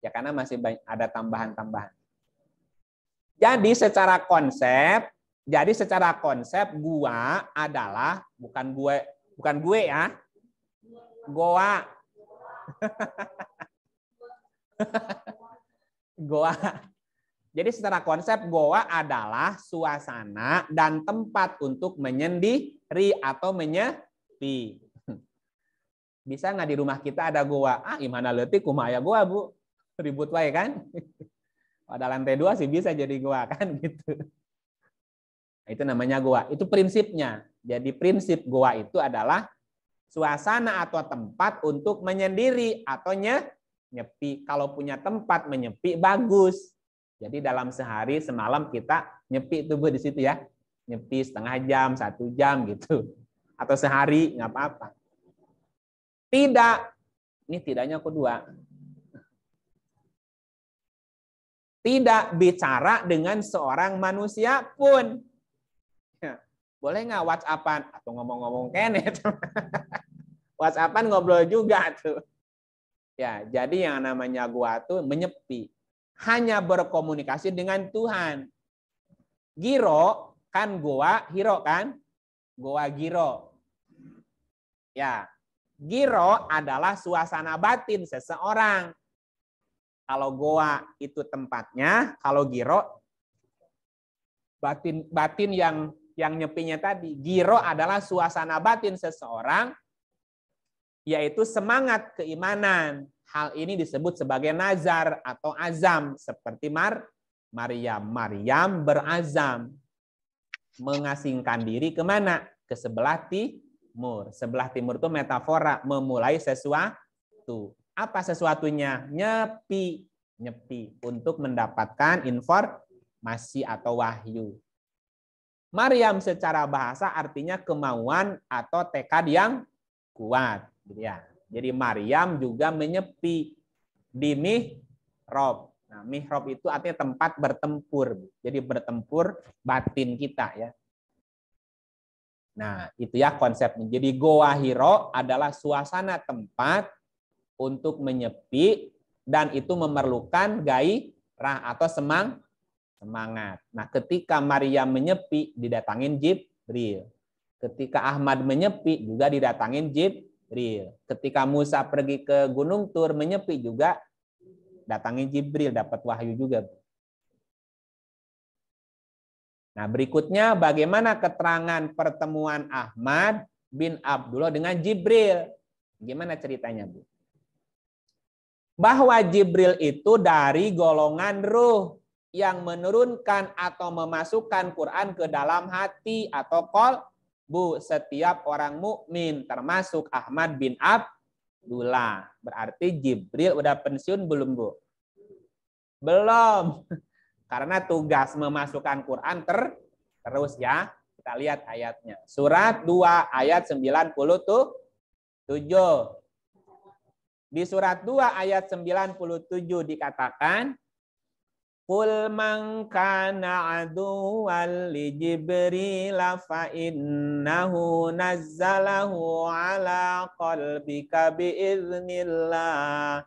Ya karena masih ada tambahan-tambahan. Jadi secara konsep gua adalah bukan gue ya. Goa. Goa. Jadi secara konsep goa adalah suasana dan tempat untuk menyendiri atau menyepi. Bisa nggak di rumah kita ada goa? Imana leutik kumaha aya goa, Bu? Ribut wae kan? Pada lantai 2 sih bisa jadi goa kan gitu. Nah, itu namanya goa. Itu prinsipnya. Jadi prinsip goa itu adalah suasana atau tempat untuk menyendiri atau nyepi. Kalau punya tempat menyepi bagus. Jadi dalam sehari semalam kita nyepi itu, Bu, di situ ya. Nyepi setengah jam, 1 jam gitu. Atau sehari nggak apa-apa. Tidak. Ini tidaknya kedua. Tidak bicara dengan seorang manusia pun. Ya, boleh nggak WhatsApp-an? Atau ngomong-ngomong kenet. WhatsApp-an ngobrol juga tuh. Ya, jadi yang namanya gua tuh menyepi. Hanya berkomunikasi dengan Tuhan. Giro Kan goa hiro kan? Goa giro. Ya, giro adalah suasana batin seseorang. Kalau goa itu tempatnya, kalau giro batin yang nyepinya tadi. Giro adalah suasana batin seseorang, yaitu semangat keimanan. Hal ini disebut sebagai nazar atau azam, seperti Maryam. Maryam berazam mengasingkan diri kemana? Ke sebelah timur. Sebelah timur itu metafora memulai sesuatu. Apa sesuatunya? Nyepi. Nyepi untuk mendapatkan informasi atau wahyu. Maryam secara bahasa artinya kemauan atau tekad yang kuat. Ya. Jadi Maryam juga menyepi di mihrab. Nah, mihrab itu artinya tempat bertempur. Jadi bertempur batin kita ya. Nah, itu ya konsepnya. Jadi Goa Hiro adalah suasana tempat untuk menyepi dan itu memerlukan gairah atau semangat. Nah, ketika Maryam menyepi didatangin Jibril. Ketika Ahmad menyepi juga didatangin Jibril. Ketika Musa pergi ke Gunung Tur menyepi juga datangin Jibril, dapat wahyu juga. Nah, berikutnya bagaimana keterangan pertemuan Ahmad bin Abdullah dengan Jibril? Gimana ceritanya, Bu? Bahwa Jibril itu dari golongan ruh yang menurunkan atau memasukkan Quran ke dalam hati atau qalbu setiap orang mukmin, termasuk Ahmad bin Abdullah. Berarti Jibril udah pensiun belum, Bu? Belum. Karena tugas memasukkan Quran terus ya. Kita lihat ayatnya. Surat 2 ayat 97. Di surat 2 ayat 97 dikatakan, Qul man kana aduwwan li Jibril fa innahu nazzalahu ala qalbika biiznillah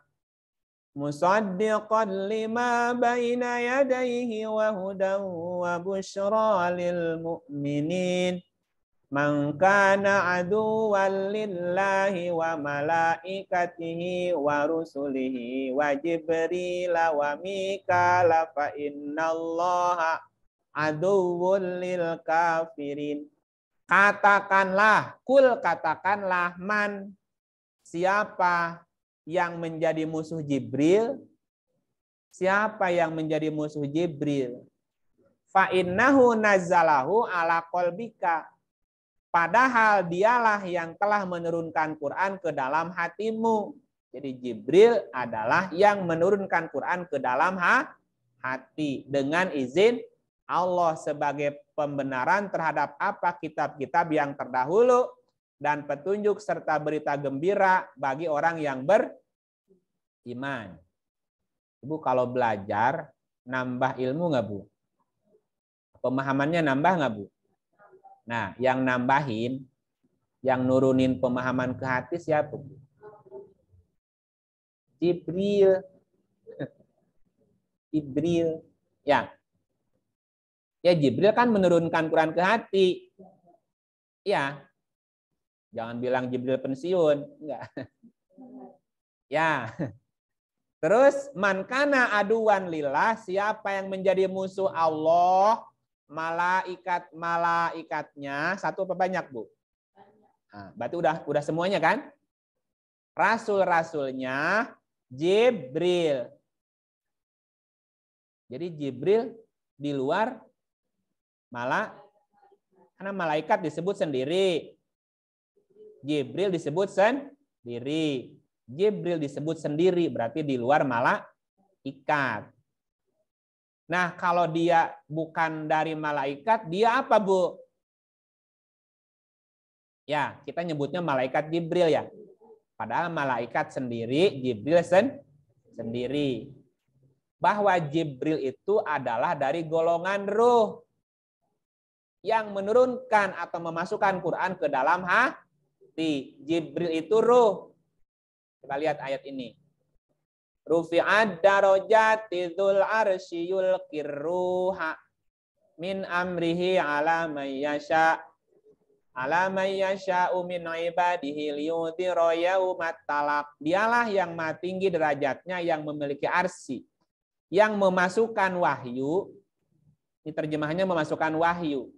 musaddiqan lima baina yadayhi wa hudan wa busyra lil mu'minin man kana aduwwan lillahi wa malaikatihi wa rusulihi wa Jibril wa Mikala fa innallaha aduwwun lil kafirin. Katakanlah, kul katakanlah man, siapa yang menjadi musuh Jibril? Siapa yang menjadi musuh Jibril? Fa innahu nazzalahu ala qalbika. Padahal dialah yang telah menurunkan Quran ke dalam hatimu. Jadi Jibril adalah yang menurunkan Quran ke dalam hati dengan izin Allah sebagai pembenaran terhadap apa kitab-kitab yang terdahulu dan petunjuk serta berita gembira bagi orang yang beriman. Ibu kalau belajar nambah ilmu nggak, Bu? Pemahamannya nambah nggak, Bu? Nah, yang nambahin, yang nurunin pemahaman ke hati siapa? Jibril. Jibril. Ya. Ya, Jibril kan menurunkan Quran ke hati. Ya. Jangan bilang Jibril pensiun. Enggak. Ya. Terus, man kana aduwan lillah, siapa yang menjadi musuh Allah, malaikatnya satu apa banyak, Bu? Nah, berarti udah semuanya kan? Rasul-rasulnya Jibril. Jadi Jibril di luar karena malaikat disebut sendiri. Jibril disebut sendiri. Jibril disebut sendiri berarti di luar malaikat. Nah, kalau dia bukan dari malaikat, dia apa, Bu? Ya, kita nyebutnya malaikat Jibril ya. Padahal malaikat sendiri, Jibril sendiri. Bahwa Jibril itu adalah dari golongan ruh yang menurunkan atau memasukkan Quran ke dalam hati. Jibril itu ruh. Kita lihat ayat ini. Rufi'ad darajati dzul arsy yulqir ruha. min amrihi ala may yasha min ibadihi liyudhira yaumat talaq. Dialah yang maha tinggi derajatnya, yang memiliki arsy, yang memasukkan wahyu. Ini terjemahannya memasukkan wahyu.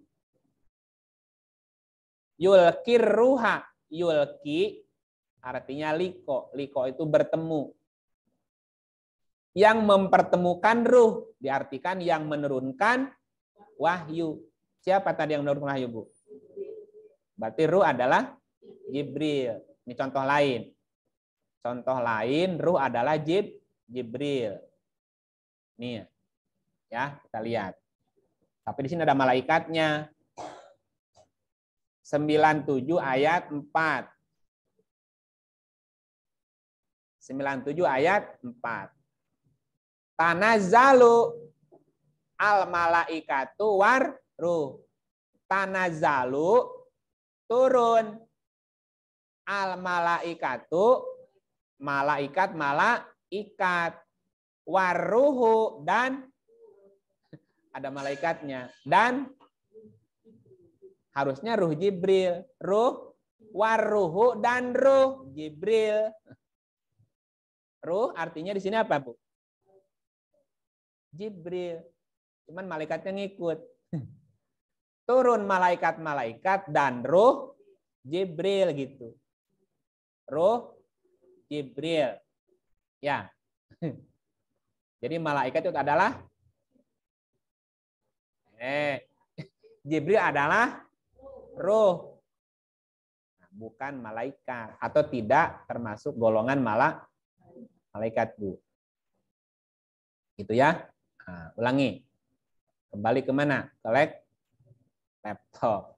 Yulkir ruha, yulki artinya liko. Liko itu bertemu. Yang mempertemukan ruh, diartikan yang menurunkan wahyu. Siapa tadi yang menurunkan wahyu, Bu? Berarti ruh adalah Jibril. Ini contoh lain. Contoh lain, ruh adalah Jibril. Nih ya, kita lihat. Tapi di sini ada malaikatnya. 97 ayat 4. 97 ayat 4. Tanazzalu al malaikatu war ruh. Tanazzalu turun, al malaikatu malaikat, waruhu dan ada malaikatnya, dan harusnya ruh Jibril, ruh waruhu dan ruh Jibril. Ruh artinya di sini apa, Bu? Jibril. Cuman malaikatnya ngikut. Turun malaikat-malaikat dan ruh Jibril gitu. Ruh Jibril. Ya. Jadi malaikat itu adalah Jibril adalah ruh. Bukan malaikat atau tidak termasuk golongan malaikat, Bu. Gitu ya. Nah, ulangi. Kembali ke mana? Ke laptop.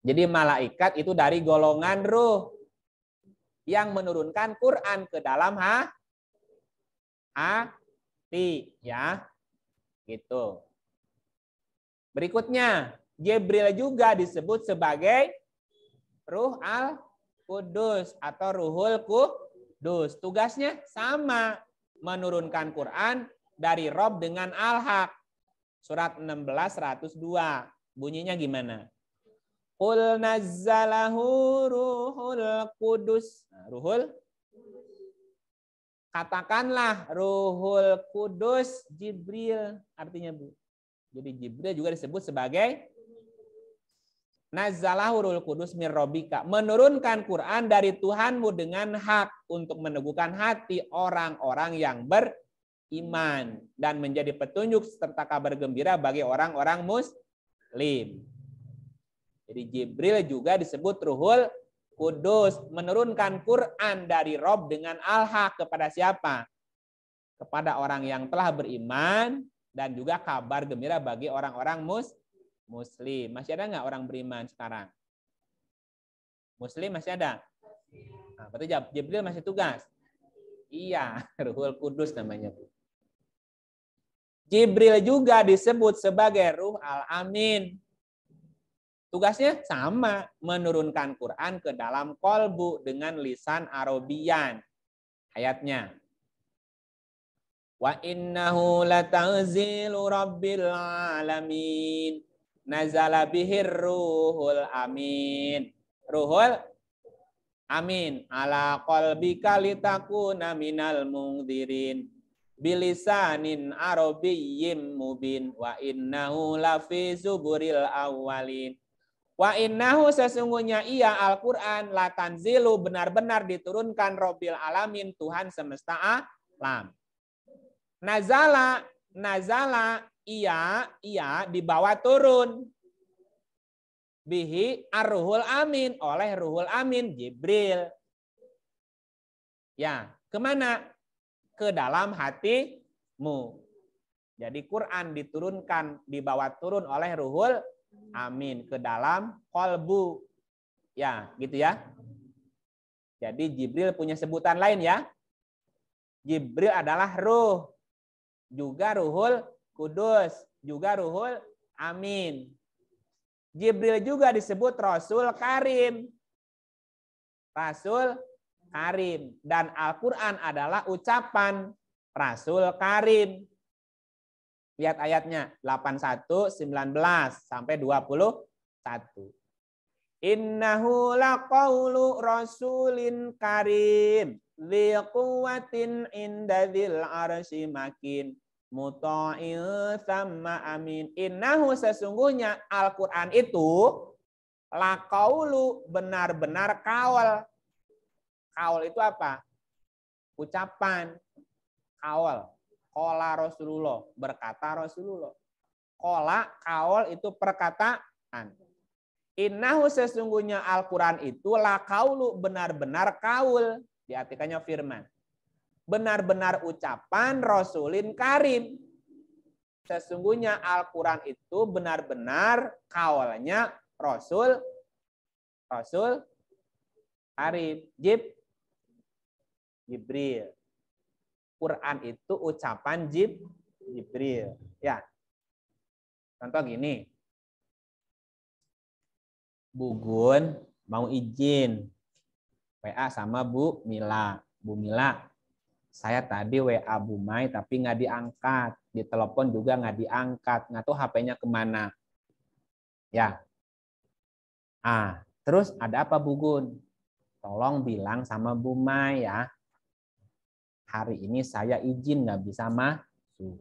Jadi malaikat itu dari golongan ruh yang menurunkan Quran ke dalam hati, ya. Gitu. Berikutnya, Jibril juga disebut sebagai Ruh Al-Qudus atau Ruhul Qudus. Tugasnya sama, menurunkan Quran dari Rob dengan Al-Haq. Surat 16 102. Bunyinya gimana? Qul nazzalahu ruhul qudus. Nah, ruhul. Katakanlah ruhul qudus Jibril. Artinya, Bu. Jadi Jibril juga disebut sebagai nazzalahu ruhul qudus mir rabbika. Menurunkan Quran dari Tuhanmu dengan hak untuk meneguhkan hati orang-orang yang beriman dan menjadi petunjuk serta kabar gembira bagi orang-orang muslim. Jadi Jibril juga disebut Ruhul Kudus, menurunkan Quran dari Rob dengan Al-Haq kepada siapa? Kepada orang yang telah beriman dan juga kabar gembira bagi orang-orang muslim. Masih ada nggak orang beriman sekarang? Muslim masih ada? Nah, berarti Jibril masih tugas? Iya, Ruhul Kudus namanya, Bu. Jibril juga disebut sebagai Ruh Al-Amin. Tugasnya sama, menurunkan Quran ke dalam kolbu dengan lisan Arabian. Ayatnya. Wa innahu latanzilu rabbil alamin. Nazala bihir ruhul amin. Ruhul amin. Ala qalbika litakuna minal mungdirin. Bilisanin arabiyyim mubin. Wa innahu lafi zuburil awwalin. Wa innahu sesungguhnya ia Al-Quran latanzilu benar-benar diturunkan Rabbil Alamin Tuhan semesta alam. Nazala ia dibawa turun. Bihi ar-ruhul amin oleh ruhul amin Jibril. Ya, kemana? Ke dalam hatimu. Jadi Quran diturunkan, dibawa turun oleh ruhul amin ke dalam kolbu. Ya, gitu ya. Jadi Jibril punya sebutan lain ya. Jibril adalah ruh. Juga ruhul kudus. Juga ruhul amin. Jibril juga disebut Rasul Karim. Rasul Karim. Dan Al-Quran adalah ucapan Rasul Karim. Lihat ayatnya 81, 19 sampai 21. Innahu laqaulu rasulin karim dzi quwwatin inda dzil arsy makin muta'in tsumma amin. Innahu sesungguhnya Al-Qur'an itu laqaulu benar-benar kaul. Kaul itu apa? Ucapan. Kaul. Qala Rasulullah, berkata Rasulullah. Qala kaul itu perkataan. Innahu sesungguhnya Al-Quran itu la kaulu benar-benar kaul. Diartikannya firman. Benar-benar ucapan Rasulin Karim. Sesungguhnya Al-Quran itu benar-benar kaulnya Rasul Karim. Jibril. Quran itu ucapan Jibril. Ya. Contoh gini. Bu Gun mau izin WA sama Bu Mila. Bu Mila, saya tadi WA Bu Mai tapi nggak diangkat. Ditelepon juga nggak diangkat. Nggak tahu HP-nya kemana. Ya. Terus ada apa Bu Gun? Tolong bilang sama Bu Mai ya. Hari ini saya izin nggak bisa masuk.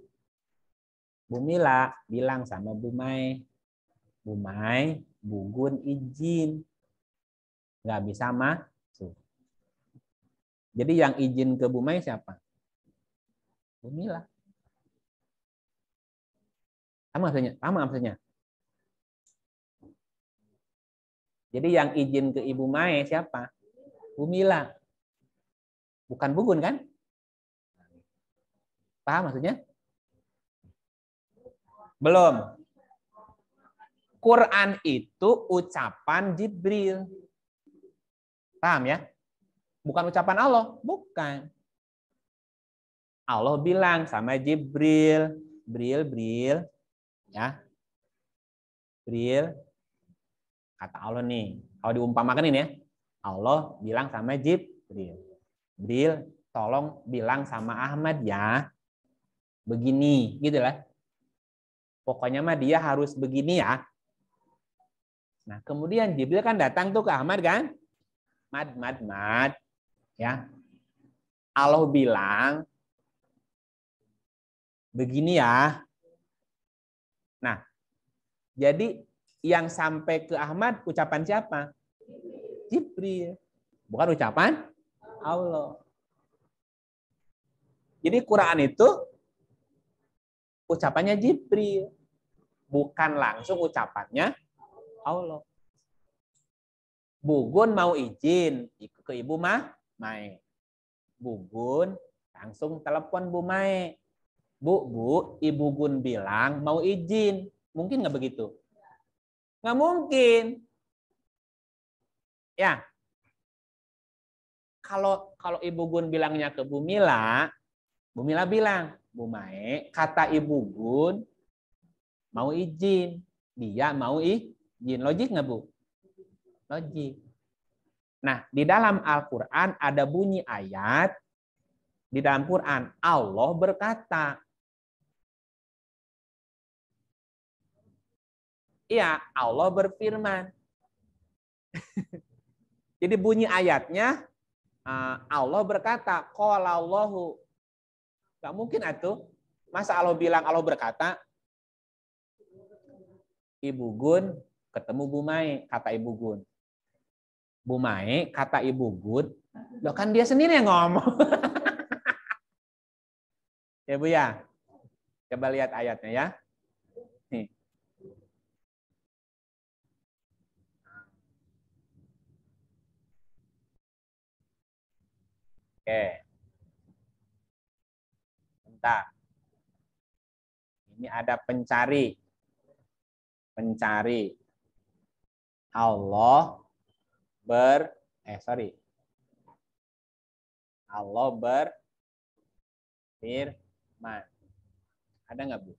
Bu Mila bilang sama Bu Mai. Bu Mai, Bu Gun izin. Nggak bisa masuk. Jadi yang izin ke Bu Mai siapa? Bu Mila. Sama maksudnya? Jadi yang izin ke Ibu Mai siapa? Bu Mila. Bukan Bu Gun kan? Paham maksudnya? Belum. Quran itu ucapan Jibril. Paham ya? Bukan ucapan Allah. Bukan. Allah bilang sama Jibril. Bril. Ya. Bril. Kata Allah nih. Kalau diumpamakan ini ya. Allah bilang sama Jibril. Bril, tolong bilang sama Ahmad ya. Begini. Gitu lah. Pokoknya mah dia harus begini ya. Nah, kemudian Jibril kan datang tuh ke Ahmad kan? Mad. Ya. Allah bilang begini ya. Nah, jadi yang sampai ke Ahmad ucapan siapa? Jibril. Bukan ucapan Allah. Jadi Quran itu ucapannya Jibril. Bukan langsung ucapannya Allah. Bu Gun mau izin ke Ibu Mai. Bu Gun langsung telepon Bu Mai. Bu, Ibu Gun bilang mau izin. Mungkin nggak begitu? Nggak mungkin. Ya. Kalau Ibu Gun bilangnya ke Bu Mila bilang, Bu Mai, kata Ibu Gun mau izin. Dia mau izin. Logik nggak, Bu? Logik. Nah, di dalam Al-Quran ada bunyi ayat. Di dalam Quran, Allah berkata. Iya, Allah berfirman. Jadi bunyi ayatnya, Allah berkata, qala Allahu. Gak mungkin atuh. Masa Allah bilang Allah berkata? Ibu Gun ketemu Bu Mai, kata Ibu Gun. Bu Mai kata Ibu Gun, loh kan dia sendiri yang ngomong. Ya Bu ya. Coba lihat ayatnya ya. Nih. Oke. Bentar. Ini ada pencari. Allah Allah berfirman. Ada nggak Bu?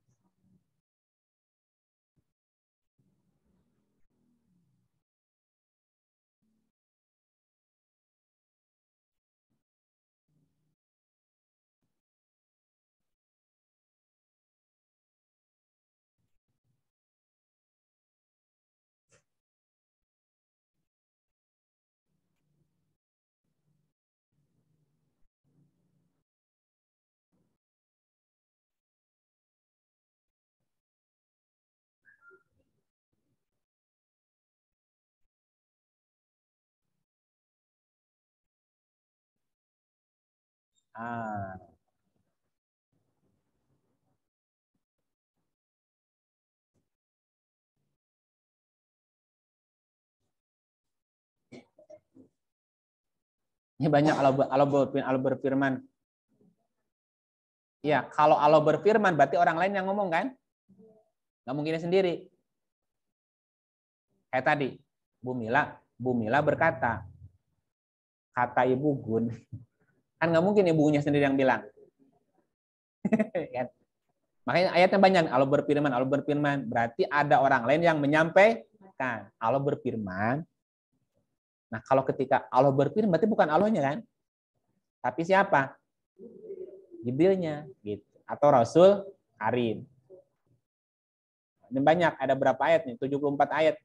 Ah. Ini banyak Allah berfirman. Ya, kalau Allah berfirman berarti orang lain yang ngomong kan? Nggak mungkin sendiri. Kayak tadi, Bu Mila berkata, kata Ibu Gun, kan nggak mungkin ibunya sendiri yang bilang. Kan? Makanya ayatnya banyak. Allah berfirman. Berarti ada orang lain yang menyampaikan. Allah berfirman. Nah, kalau ketika Allah berfirman, berarti bukan Allahnya kan? Tapi siapa? Jibrilnya. Gitu. Atau Rasul Karim. Ini banyak. Ada berapa ayat nih? 74 ayat.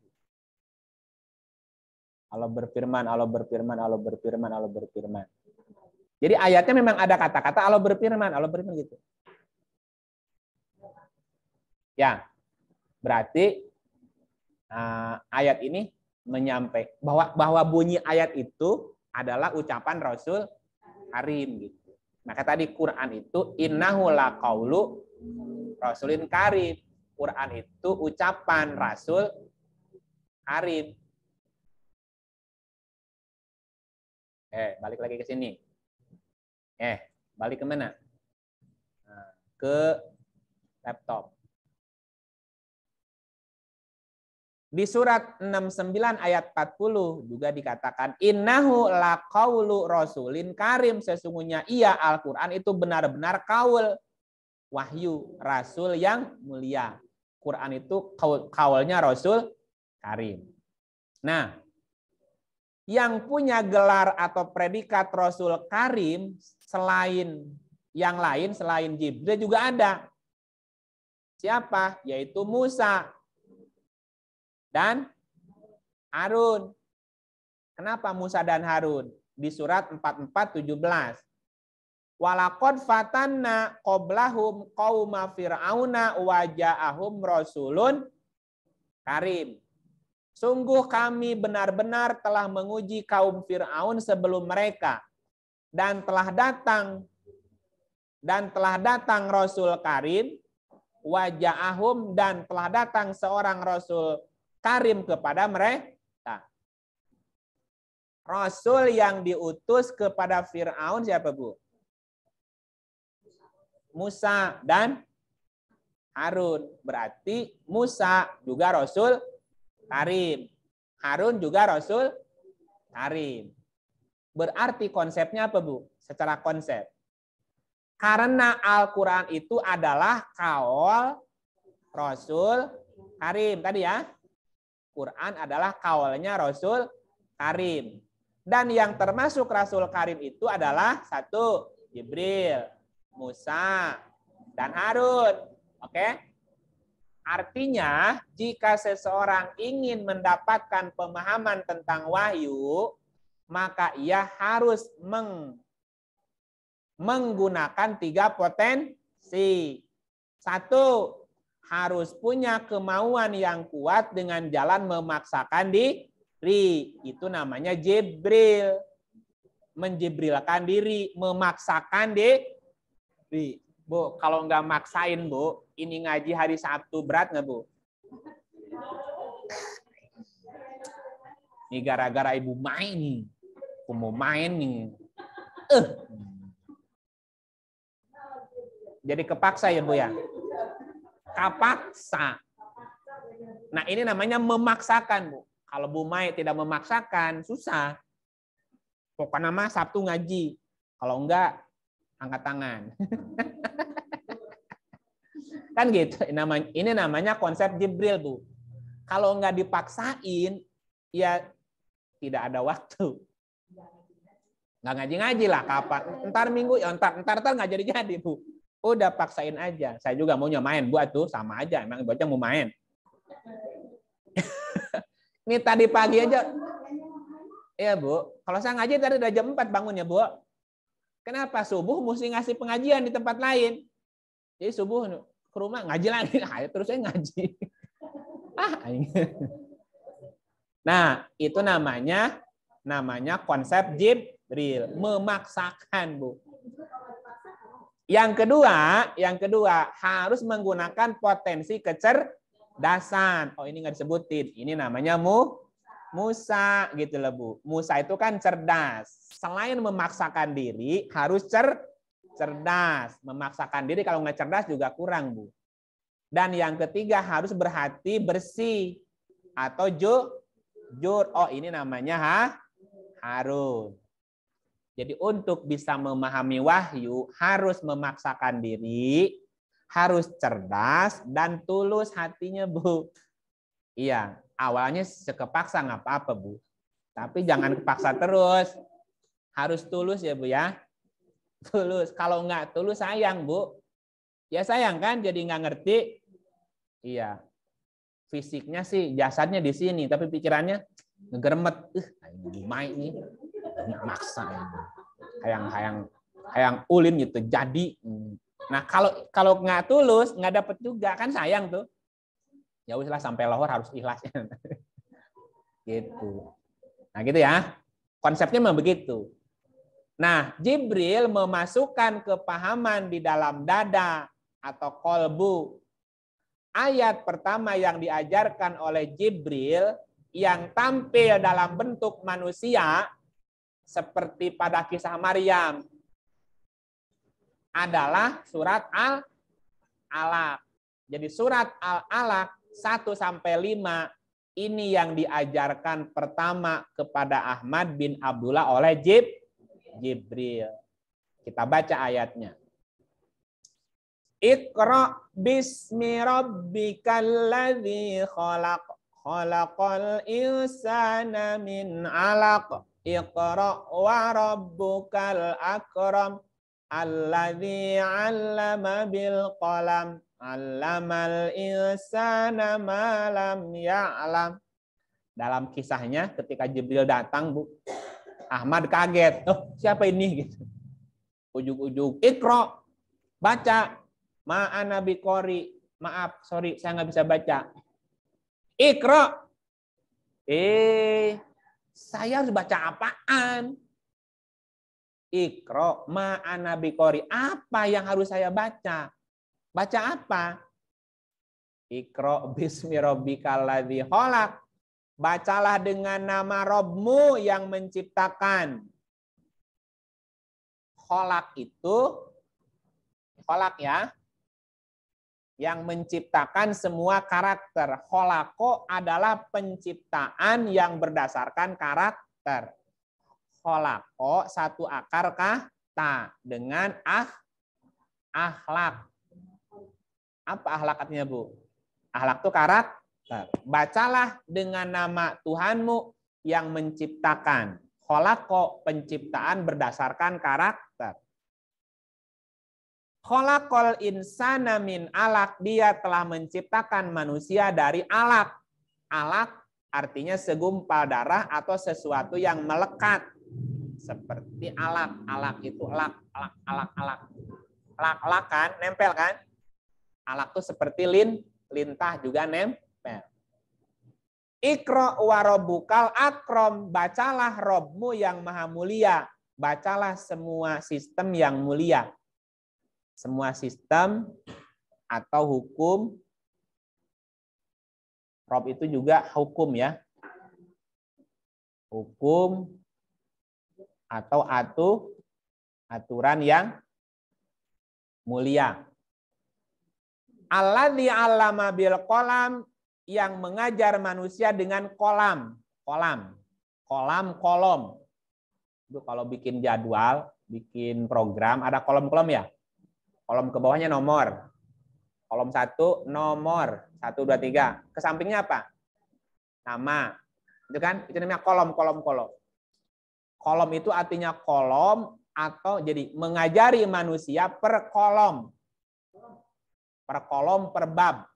Allah berfirman. Jadi ayatnya memang ada kata-kata Allah berfirman gitu. Ya, berarti ayat ini menyampaikan bahwa bunyi ayat itu adalah ucapan Rasul Karim gitu. Maka tadi Quran itu innahu laqaulu rasulin karim. Quran itu ucapan Rasul Karim. Balik lagi ke sini. Balik ke mana? Ke laptop. Di surat 69 ayat 40 juga dikatakan innahu laqaulu rasulin karim, sesungguhnya ia Al-Qur'an itu benar-benar kaul wahyu rasul yang mulia. Quran itu kaulnya Rasul Karim. Nah, yang punya gelar atau predikat Rasul Karim selain yang lain selain Jibril juga ada. Siapa? Yaitu Musa dan Harun. Kenapa Musa dan Harun? Di surat 44:17. Walaqad fatanna qablahum qauma fir'auna wa ja'ahum rasulun karim. Sungguh kami benar-benar telah menguji kaum Fir'aun sebelum mereka dan telah datang Rasul Karim wa ja'ahum, dan telah datang seorang Rasul Karim kepada mereka. Rasul yang diutus kepada Fir'aun siapa, Bu? Musa dan Harun. Berarti Musa juga Rasul Karim. Harun juga Rasul Karim. Berarti konsepnya apa, Bu? Secara konsep. Karena Al-Quran itu adalah kaul Rasul Karim. Tadi ya. Quran adalah kaulnya Rasul Karim. Dan yang termasuk Rasul Karim itu adalah satu, Jibril, Musa, dan Harun. Oke? Artinya, jika seseorang ingin mendapatkan pemahaman tentang wahyu, maka ia harus menggunakan 3 potensi. 1, harus punya kemauan yang kuat dengan jalan memaksakan diri. Itu namanya Jibril. Menjibrilkan diri, memaksakan diri. Bu, kalau nggak maksain, Bu, ini ngaji hari Sabtu berat nggak, Bu? Ini gara-gara Ibu main nih. Aku mau main nih. Jadi kepaksa ya, Bu ya? Kapaksa. Nah, ini namanya memaksakan, Bu. Kalau Bu Mai tidak memaksakan, susah. Pokoknya mah Sabtu ngaji. Kalau enggak, angkat tangan. Kan gitu. Ini namanya konsep Jibril, Bu. Kalau enggak dipaksain, ya tidak ada waktu. Nggak ngaji-ngaji lah kapan. Ntar minggu, ya ntar nggak jadi-jadi, Bu. Udah paksain aja. Saya juga maunya main, Bu, tuh sama aja. Emang bocah mau main. Ini tadi pagi aja. Iya, Bu. Kalau saya ngaji tadi udah jam 4 bangunnya, Bu. Kenapa? Subuh mesti ngasih pengajian di tempat lain. Jadi subuh ke rumah ngaji lagi. Terus saya ngaji. Nah, itu namanya konsep Jibril. Memaksakan, Bu. Yang kedua harus menggunakan potensi kecerdasan. Oh, ini nggak disebutin. Ini namanya Musa gitu loh, Bu. Musa itu kan cerdas. Selain memaksakan diri, harus cerdas. Memaksakan diri kalau nggak cerdas juga kurang, Bu. Dan yang ketiga harus berhati bersih atau jujur. Oh, ini namanya Harun. Jadi untuk bisa memahami wahyu harus memaksakan diri, harus cerdas dan tulus hatinya, Bu. Iya, awalnya sekepaksa nggak apa-apa, Bu. Tapi jangan kepaksa terus. Harus tulus ya, Bu ya. Tulus. Kalau nggak tulus sayang, Bu. Ya sayang kan jadi nggak ngerti. Iya. Fisiknya sih jasadnya di sini, tapi pikirannya ngegeremet. Ini nih. Nggak maksa ini. Hayang ulin gitu jadi. Nah, kalau nggak tulus, nggak dapet juga kan sayang tuh. Ya uslah sampai lohor harus ikhlasnya. Gitu. Nah, gitu ya. Konsepnya memang begitu. Nah, Jibril memasukkan kepahaman di dalam dada atau kolbu. Ayat pertama yang diajarkan oleh Jibril yang tampil dalam bentuk manusia seperti pada kisah Maryam adalah surat Al-Alaq. Jadi surat Al-Alaq 1 sampai 5 ini yang diajarkan pertama kepada Ahmad bin Abdullah oleh Jibril. Kita baca ayatnya. Iqra bismi rabbikal ladzi khalaq. Khalaqal insana min 'alaq. Iqra wa rabbukal akram. Alladzi 'allama bil qalam. 'Allamal insana ma lam ya'lam. Dalam kisahnya ketika Jibril datang, Bu, Ahmad kaget. Oh, siapa ini gitu. Ujug-ujug Iqra, baca. Ma'ana biqori. Maaf, sorry, saya nggak bisa baca. Iqra. Saya harus baca apaan? Iqra ma'ana biqori. Apa yang harus saya baca? Baca apa? Iqra bismi rabbikal ladzi khalaq. Bacalah dengan nama Robmu yang menciptakan. Khalaq itu, khalaq ya, yang menciptakan semua karakter. Kholako adalah penciptaan yang berdasarkan karakter. Kholako satu akar kata dengan akhlak. Apa akhlak artinya, Bu? Akhlak itu karakter. Bacalah dengan nama Tuhanmu yang menciptakan. Kholako penciptaan berdasarkan karakter. Khalaqal insana min alaq, dia telah menciptakan manusia dari alaq. Alaq artinya segumpal darah atau sesuatu yang melekat. Seperti alaq. Alaq itu alaq. Alaq kan, nempel kan? Alaq itu seperti lintah juga nempel. Iqra wa rabbukal akram, bacalah Robmu yang maha mulia. Bacalah semua sistem yang mulia. Semua sistem atau hukum. Rob itu juga hukum ya. Hukum atau aturan yang mulia. Alladzi 'allama bil qalam, yang mengajar manusia dengan kolom. Itu kalau bikin jadwal, bikin program ada kolom-kolom ya. Kolom ke bawahnya nomor. Kolom 1 nomor 1 2 3. Ke sampingnya apa? Nama. Itu kan itu namanya kolom. Kolom itu artinya kolom atau jadi mengajari manusia per kolom. Per kolom per bab.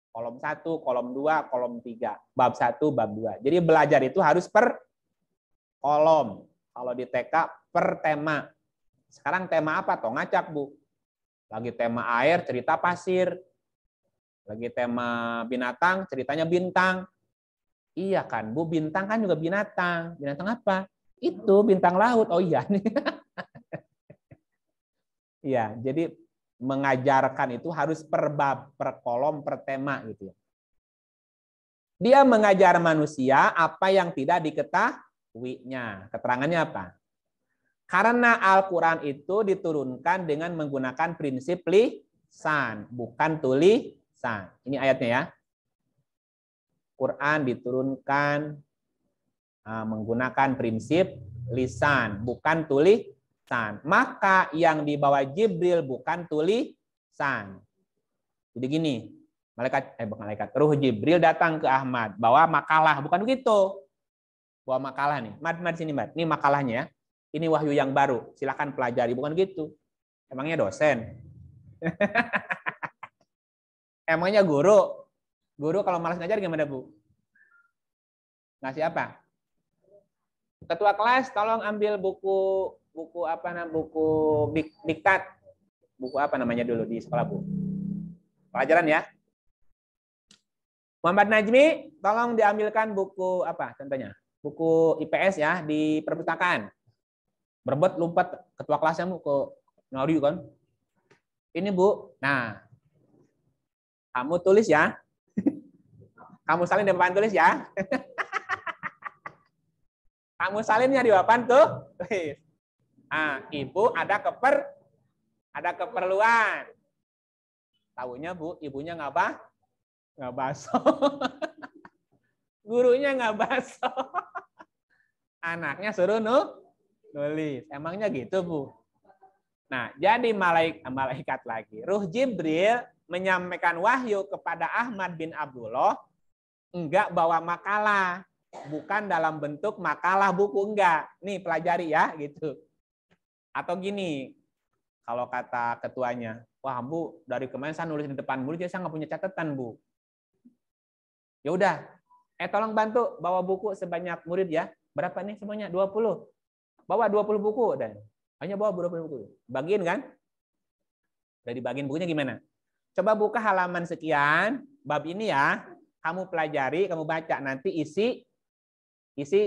Kolom 1, kolom 2, kolom 3. Bab 1, bab 2. Jadi belajar itu harus per kolom. Kalau di TK per tema. Sekarang tema apa? Toh ngacak, Bu. Lagi tema air, cerita pasir. Lagi tema binatang, ceritanya bintang. Iya kan, Bu, bintang kan juga binatang. Binatang apa? Itu bintang laut. Oh iya nih. Iya, jadi mengajarkan itu harus per bab, per kolom, per tema gitu ya. Dia mengajar manusia apa yang tidak diketahuinya. Keterangannya apa? Karena Al-Quran itu diturunkan dengan menggunakan prinsip lisan, bukan tulisan. Ini ayatnya ya. Quran diturunkan menggunakan prinsip lisan, bukan tulisan. Maka yang dibawa Jibril bukan tulisan. Jadi gini, Ruh Jibril datang ke Ahmad, bawa makalah, bukan begitu. Bawa makalah nih. Mad sini, Mad. Ini makalahnya ya. Ini wahyu yang baru, silakan pelajari, bukan gitu. Emangnya dosen? Emangnya guru? Guru kalau malas ngajar gimana, Bu? Ngasih apa? Ketua kelas, tolong ambil buku diktat. Buku apa namanya dulu di sekolah, Bu? Pelajaran ya. Muhammad Najmi, tolong diambilkan buku apa contohnya? Buku IPS ya di perpustakaan. Berebut lompat ketua kelasnya Bu ke Nori kan. Ini Bu. Nah, kamu tulis ya. Kamu salin di papan tulis ya. Kamu salinnya di papan tuh. Ah, Ibu ada keperluan. Tahunya Bu, ibunya nggak baso. Gurunya nggak baso. Anaknya suruh nulis. Emangnya gitu, Bu? Nah, jadi malaikat lagi. Ruh Jibril menyampaikan wahyu kepada Ahmad bin Abdullah enggak bawa makalah. Bukan dalam bentuk makalah buku, enggak. Nih, pelajari ya, gitu. Atau gini, kalau kata ketuanya, wah Bu, dari kemarin saya nulis di depan murid, jadi saya nggak punya catatan, Bu. Ya udah, tolong bantu bawa buku sebanyak murid ya. Berapa nih semuanya? 20. Bawa 20 buku dan hanya bawa 20 buku. Bagiin kan? Udah dibagiin bukunya gimana? Coba buka halaman sekian, bab ini ya. Kamu pelajari, kamu baca nanti isi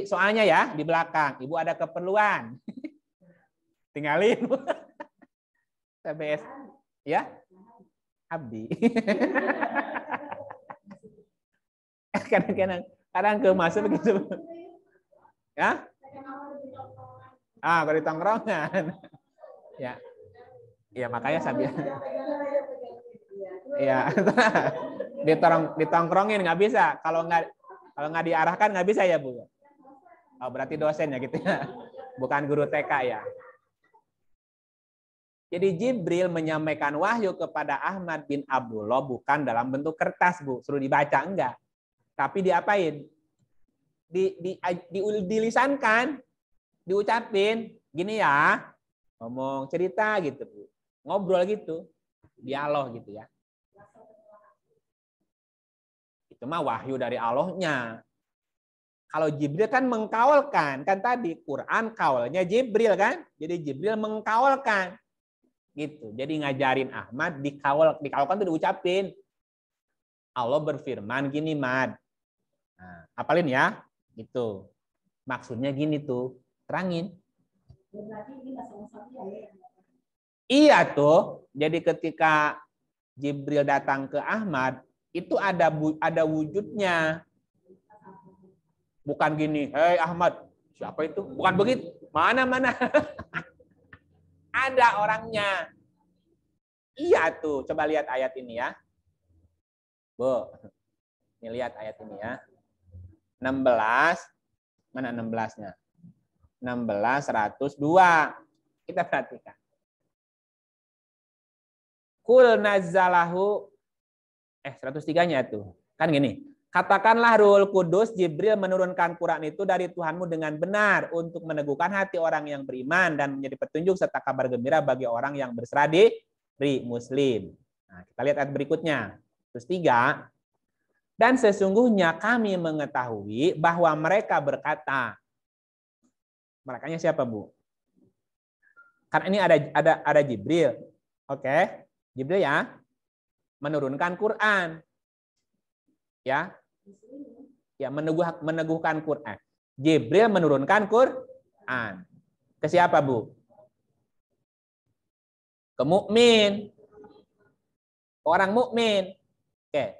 soalnya ya di belakang. Ibu ada keperluan. Tinggalin. TBS ya. Abdi. Kadang ke masuk begitu. Ya? Kalau di tongkrongan. Ya. Ya makanya sambil. Ya. Ditongkrongin nggak bisa. Kalau nggak diarahkan nggak bisa ya, Bu. Oh, berarti dosen ya gitu ya. Bukan guru TK ya. Jadi Jibril menyampaikan wahyu kepada Ahmad bin Abdullah bukan dalam bentuk kertas, Bu. Suruh dibaca enggak. Tapi diapain? Dilisankan, diucapin, gini ya, ngomong cerita gitu, Bu. Ngobrol gitu, dialog gitu ya. Itu mah wahyu dari Allahnya. Kalau Jibril kan mengkawalkan, kan tadi Quran kawalnya Jibril kan, jadi Jibril mengkawalkan, gitu. Jadi ngajarin Ahmad dikawalkan tuh diucapin. Allah berfirman gini, Mad. Nah, apalin ya, gitu. Maksudnya gini tuh, terangin. Iya tuh. Jadi ketika Jibril datang ke Ahmad, itu ada wujudnya. Bukan gini, hei Ahmad, siapa itu? Bukan begitu. Mana? Ada orangnya. Iya tuh. Coba lihat ayat ini ya. Bu, ini lihat ayat ini ya. 16, mana 16-nya? 16:102. Kita perhatikan. Kul nazzalahu 103-nya tuh. Kan gini. Katakanlah Ruhul Kudus, Jibril menurunkan Quran itu dari Tuhanmu dengan benar untuk meneguhkan hati orang yang beriman dan menjadi petunjuk serta kabar gembira bagi orang yang berserah diri Muslim. Nah, kita lihat ayat berikutnya. Terus 3. Dan sesungguhnya kami mengetahui bahwa mereka berkata. Merekanya siapa, Bu? Karena ini ada Jibril. Oke. Jibril ya menurunkan Quran. Ya. Ya, meneguhkan Quran. Jibril menurunkan Quran. Ke siapa, Bu? ke mukmin. Orang mukmin. Oke.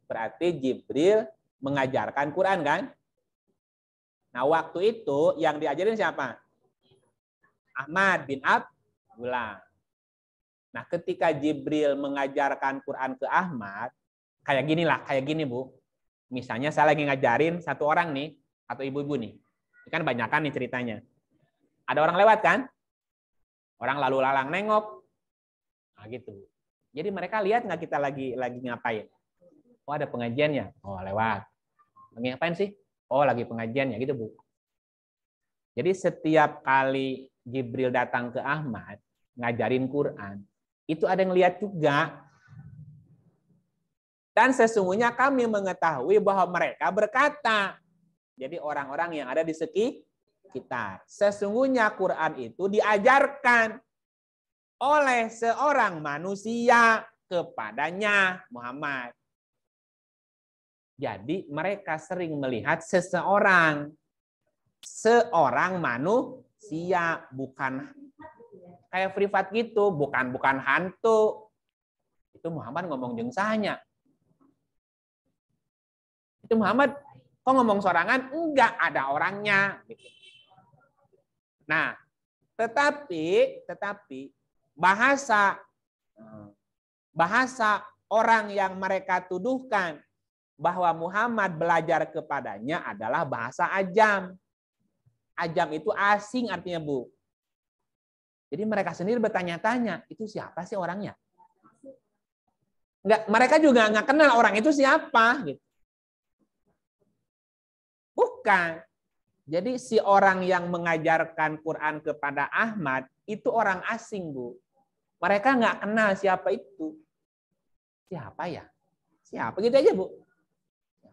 Berarti Jibril mengajarkan Quran kan? Nah, waktu itu yang diajarin siapa? Ahmad bin Abdullah. Nah, ketika Jibril mengajarkan Quran ke Ahmad, kayak gini Bu. Misalnya saya lagi ngajarin satu orang nih, atau ibu-ibu nih. Ini kan banyakan nih ceritanya. Ada orang lewat kan? Orang lalu lalang nengok. Nah, gitu. Jadi mereka lihat nggak kita lagi ngapain? Oh, ada pengajiannya. Oh, lewat. Lagi ngapain sih? Oh, lagi pengajiannya gitu, Bu. Jadi setiap kali Jibril datang ke Ahmad ngajarin Quran, itu ada yang lihat juga. Dan sesungguhnya kami mengetahui bahwa mereka berkata, jadi orang-orang yang ada di sekitar, sesungguhnya Quran itu diajarkan oleh seorang manusia kepadanya Muhammad. Jadi mereka sering melihat seorang manusia, bukan kayak privat gitu, bukan hantu. Itu Muhammad ngomong jengsahnya. Itu Muhammad kok ngomong sorangan? Enggak, ada orangnya. Nah, tetapi bahasa orang yang mereka tuduhkan bahwa Muhammad belajar kepadanya adalah bahasa ajam. Ajam itu asing artinya, Bu. Jadi mereka sendiri bertanya-tanya, itu siapa sih orangnya? Enggak, mereka juga nggak kenal orang itu siapa. Gitu. Bukan. Jadi si orang yang mengajarkan Quran kepada Ahmad itu orang asing, Bu. Mereka nggak kenal siapa itu. Siapa ya? Siapa gitu aja, Bu.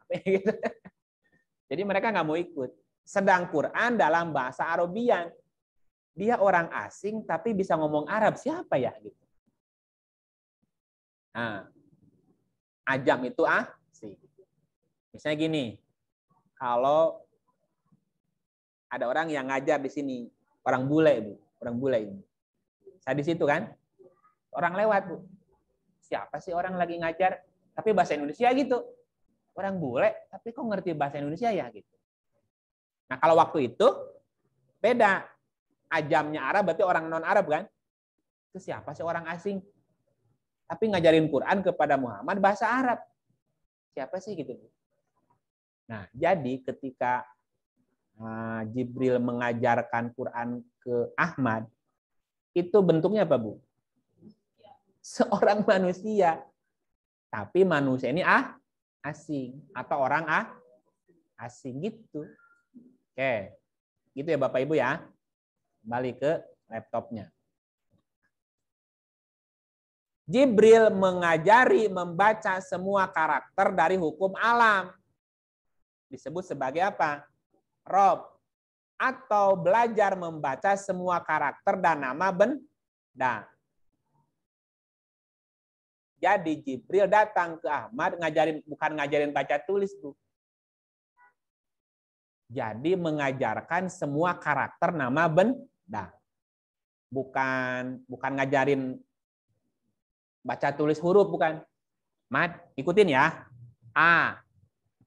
Gitu. Jadi mereka nggak mau ikut. Sedang Quran dalam bahasa Arabian. Dia orang asing tapi bisa ngomong Arab. Siapa ya? Gitu. Nah, ajam itu asing. Misalnya gini, kalau ada orang yang ngajar di sini, orang bule, Bu. Orang bule ini. Saya di situ kan, orang lewat, Bu. Siapa sih orang lagi ngajar? Tapi bahasa Indonesia gitu. Orang bule, tapi kok ngerti bahasa Indonesia ya? Gitu. Nah, kalau waktu itu, beda. Ajamnya Arab, berarti orang non-Arab kan? Itu siapa sih orang asing? Tapi ngajarin Quran kepada Muhammad bahasa Arab. Siapa sih gitu? Nah, jadi ketika Jibril mengajarkan Quran ke Ahmad, itu bentuknya apa, Bu? Seorang manusia. Tapi manusia ini asing. Atau orang asing gitu. Oke. Gitu ya Bapak Ibu ya. Balik ke laptopnya. Jibril mengajari membaca semua karakter dari hukum alam. Disebut sebagai apa? Rob. Atau belajar membaca semua karakter dan nama benda. Jadi Jibril datang ke Ahmad bukan ngajarin baca tulis, Bu. Jadi mengajarkan semua karakter nama benda. Bukan ngajarin baca tulis huruf, bukan. Mat, ikutin ya. A,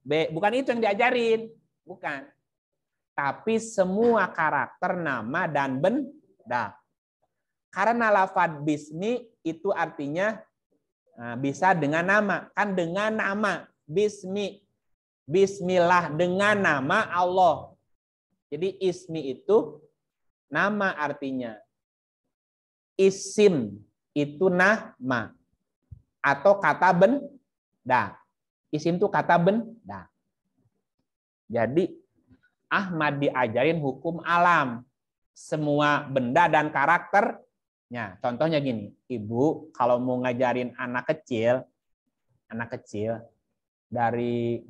B, bukan itu yang diajarin. Bukan. Tapi semua karakter nama dan benda. Karena lafadz bismi itu artinya bisa dengan nama. Kan dengan nama. Bismi. Bismillah, dengan nama Allah. Jadi ismi itu nama artinya. Isim itu nama. Atau kata benda. Isim itu kata benda. Jadi Ahmad diajarin hukum alam. Semua benda dan karakternya. Contohnya gini, Ibu kalau mau ngajarin anak kecil dari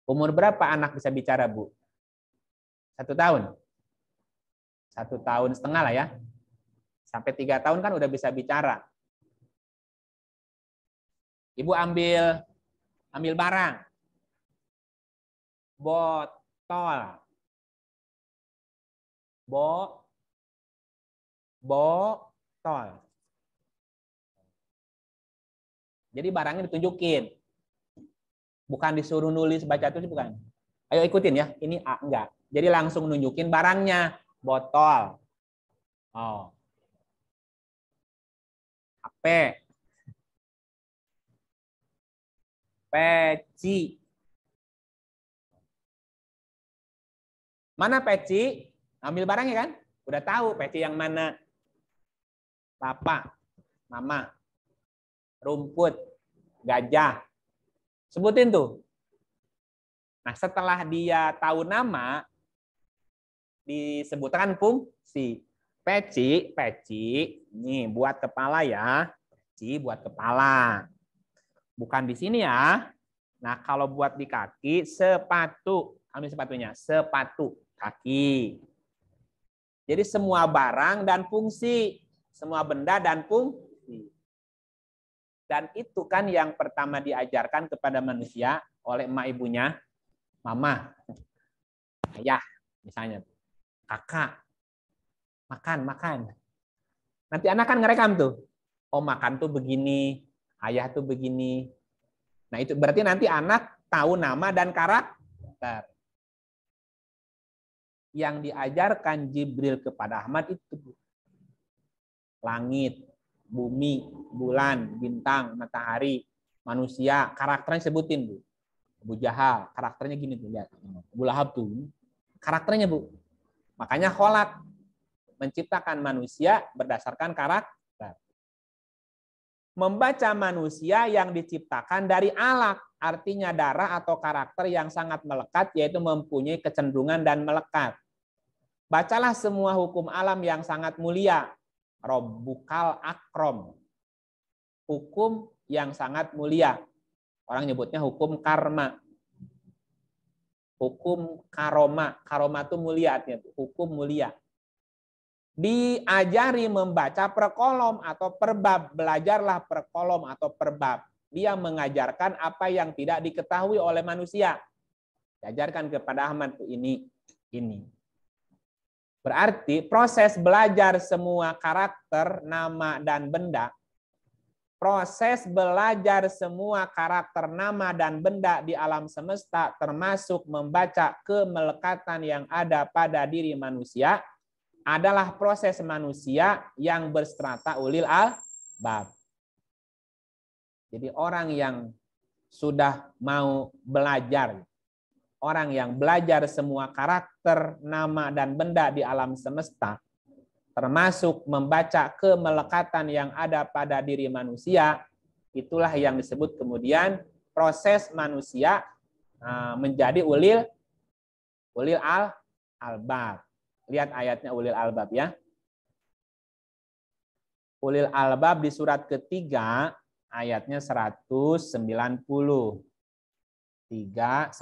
umur berapa anak bisa bicara, Bu? 1 tahun? 1,5 tahun lah ya. Sampai 3 tahun kan udah bisa bicara. Ibu ambil barang. Botol. Tol. Jadi barangnya ditunjukin. Bukan disuruh nulis baca tulis, bukan. Ayo ikutin ya. Ini A, enggak. Jadi langsung nunjukin barangnya. Botol. Oh. HP. Peci. Mana peci? Ambil barangnya kan? Udah tahu peci yang mana. Lapa. Mama. Rumput. Gajah. Sebutin tuh. Nah, setelah dia tahu nama, disebutkan fungsi. Peci, peci, nih buat kepala ya. Peci buat kepala. Bukan di sini ya. Nah, kalau buat di kaki, sepatu. Ambil sepatunya, sepatu kaki. Jadi semua barang dan fungsi. Semua benda dan fungsi. Dan itu kan yang pertama diajarkan kepada manusia oleh emak ibunya. Mama, ayah, misalnya. Kakak, makan. Nanti anak kan ngerekam tuh. Oh, makan tuh begini, ayah tuh begini. Nah, itu berarti nanti anak tahu nama dan karakter. Yang diajarkan Jibril kepada Ahmad itu langit, bumi, bulan, bintang, matahari, manusia, karakternya sebutin, Bu. Abu Jahal, karakternya gini tuh, lihat. Abu Lahab tuh, karakternya, Bu. Makanya kholak, menciptakan manusia berdasarkan karakter. Membaca manusia yang diciptakan dari alaq, artinya darah atau karakter yang sangat melekat, yaitu mempunyai kecenderungan dan melekat. Bacalah semua hukum alam yang sangat mulia. Rabbukal akram. Hukum yang sangat mulia. Orang nyebutnya hukum karma. Hukum karoma. Karoma itu mulia artinya. Hukum mulia. Diajari membaca per kolom atau per bab. Belajarlah per kolom atau per bab. Dia mengajarkan apa yang tidak diketahui oleh manusia. Diajarkan kepada Ahmad ini. Berarti proses belajar semua karakter, nama, dan benda. Proses belajar semua karakter, nama, dan benda di alam semesta termasuk membaca kemelekatan yang ada pada diri manusia adalah proses manusia yang berstrata ulil albab. Jadi orang yang sudah mau belajar, orang yang belajar semua karakter, nama, dan benda di alam semesta, termasuk membaca kemelekatan yang ada pada diri manusia, itulah yang disebut kemudian proses manusia menjadi ulil albab. Lihat ayatnya ulil albab ya. Ulil albab di surat ketiga ayatnya 190. 190.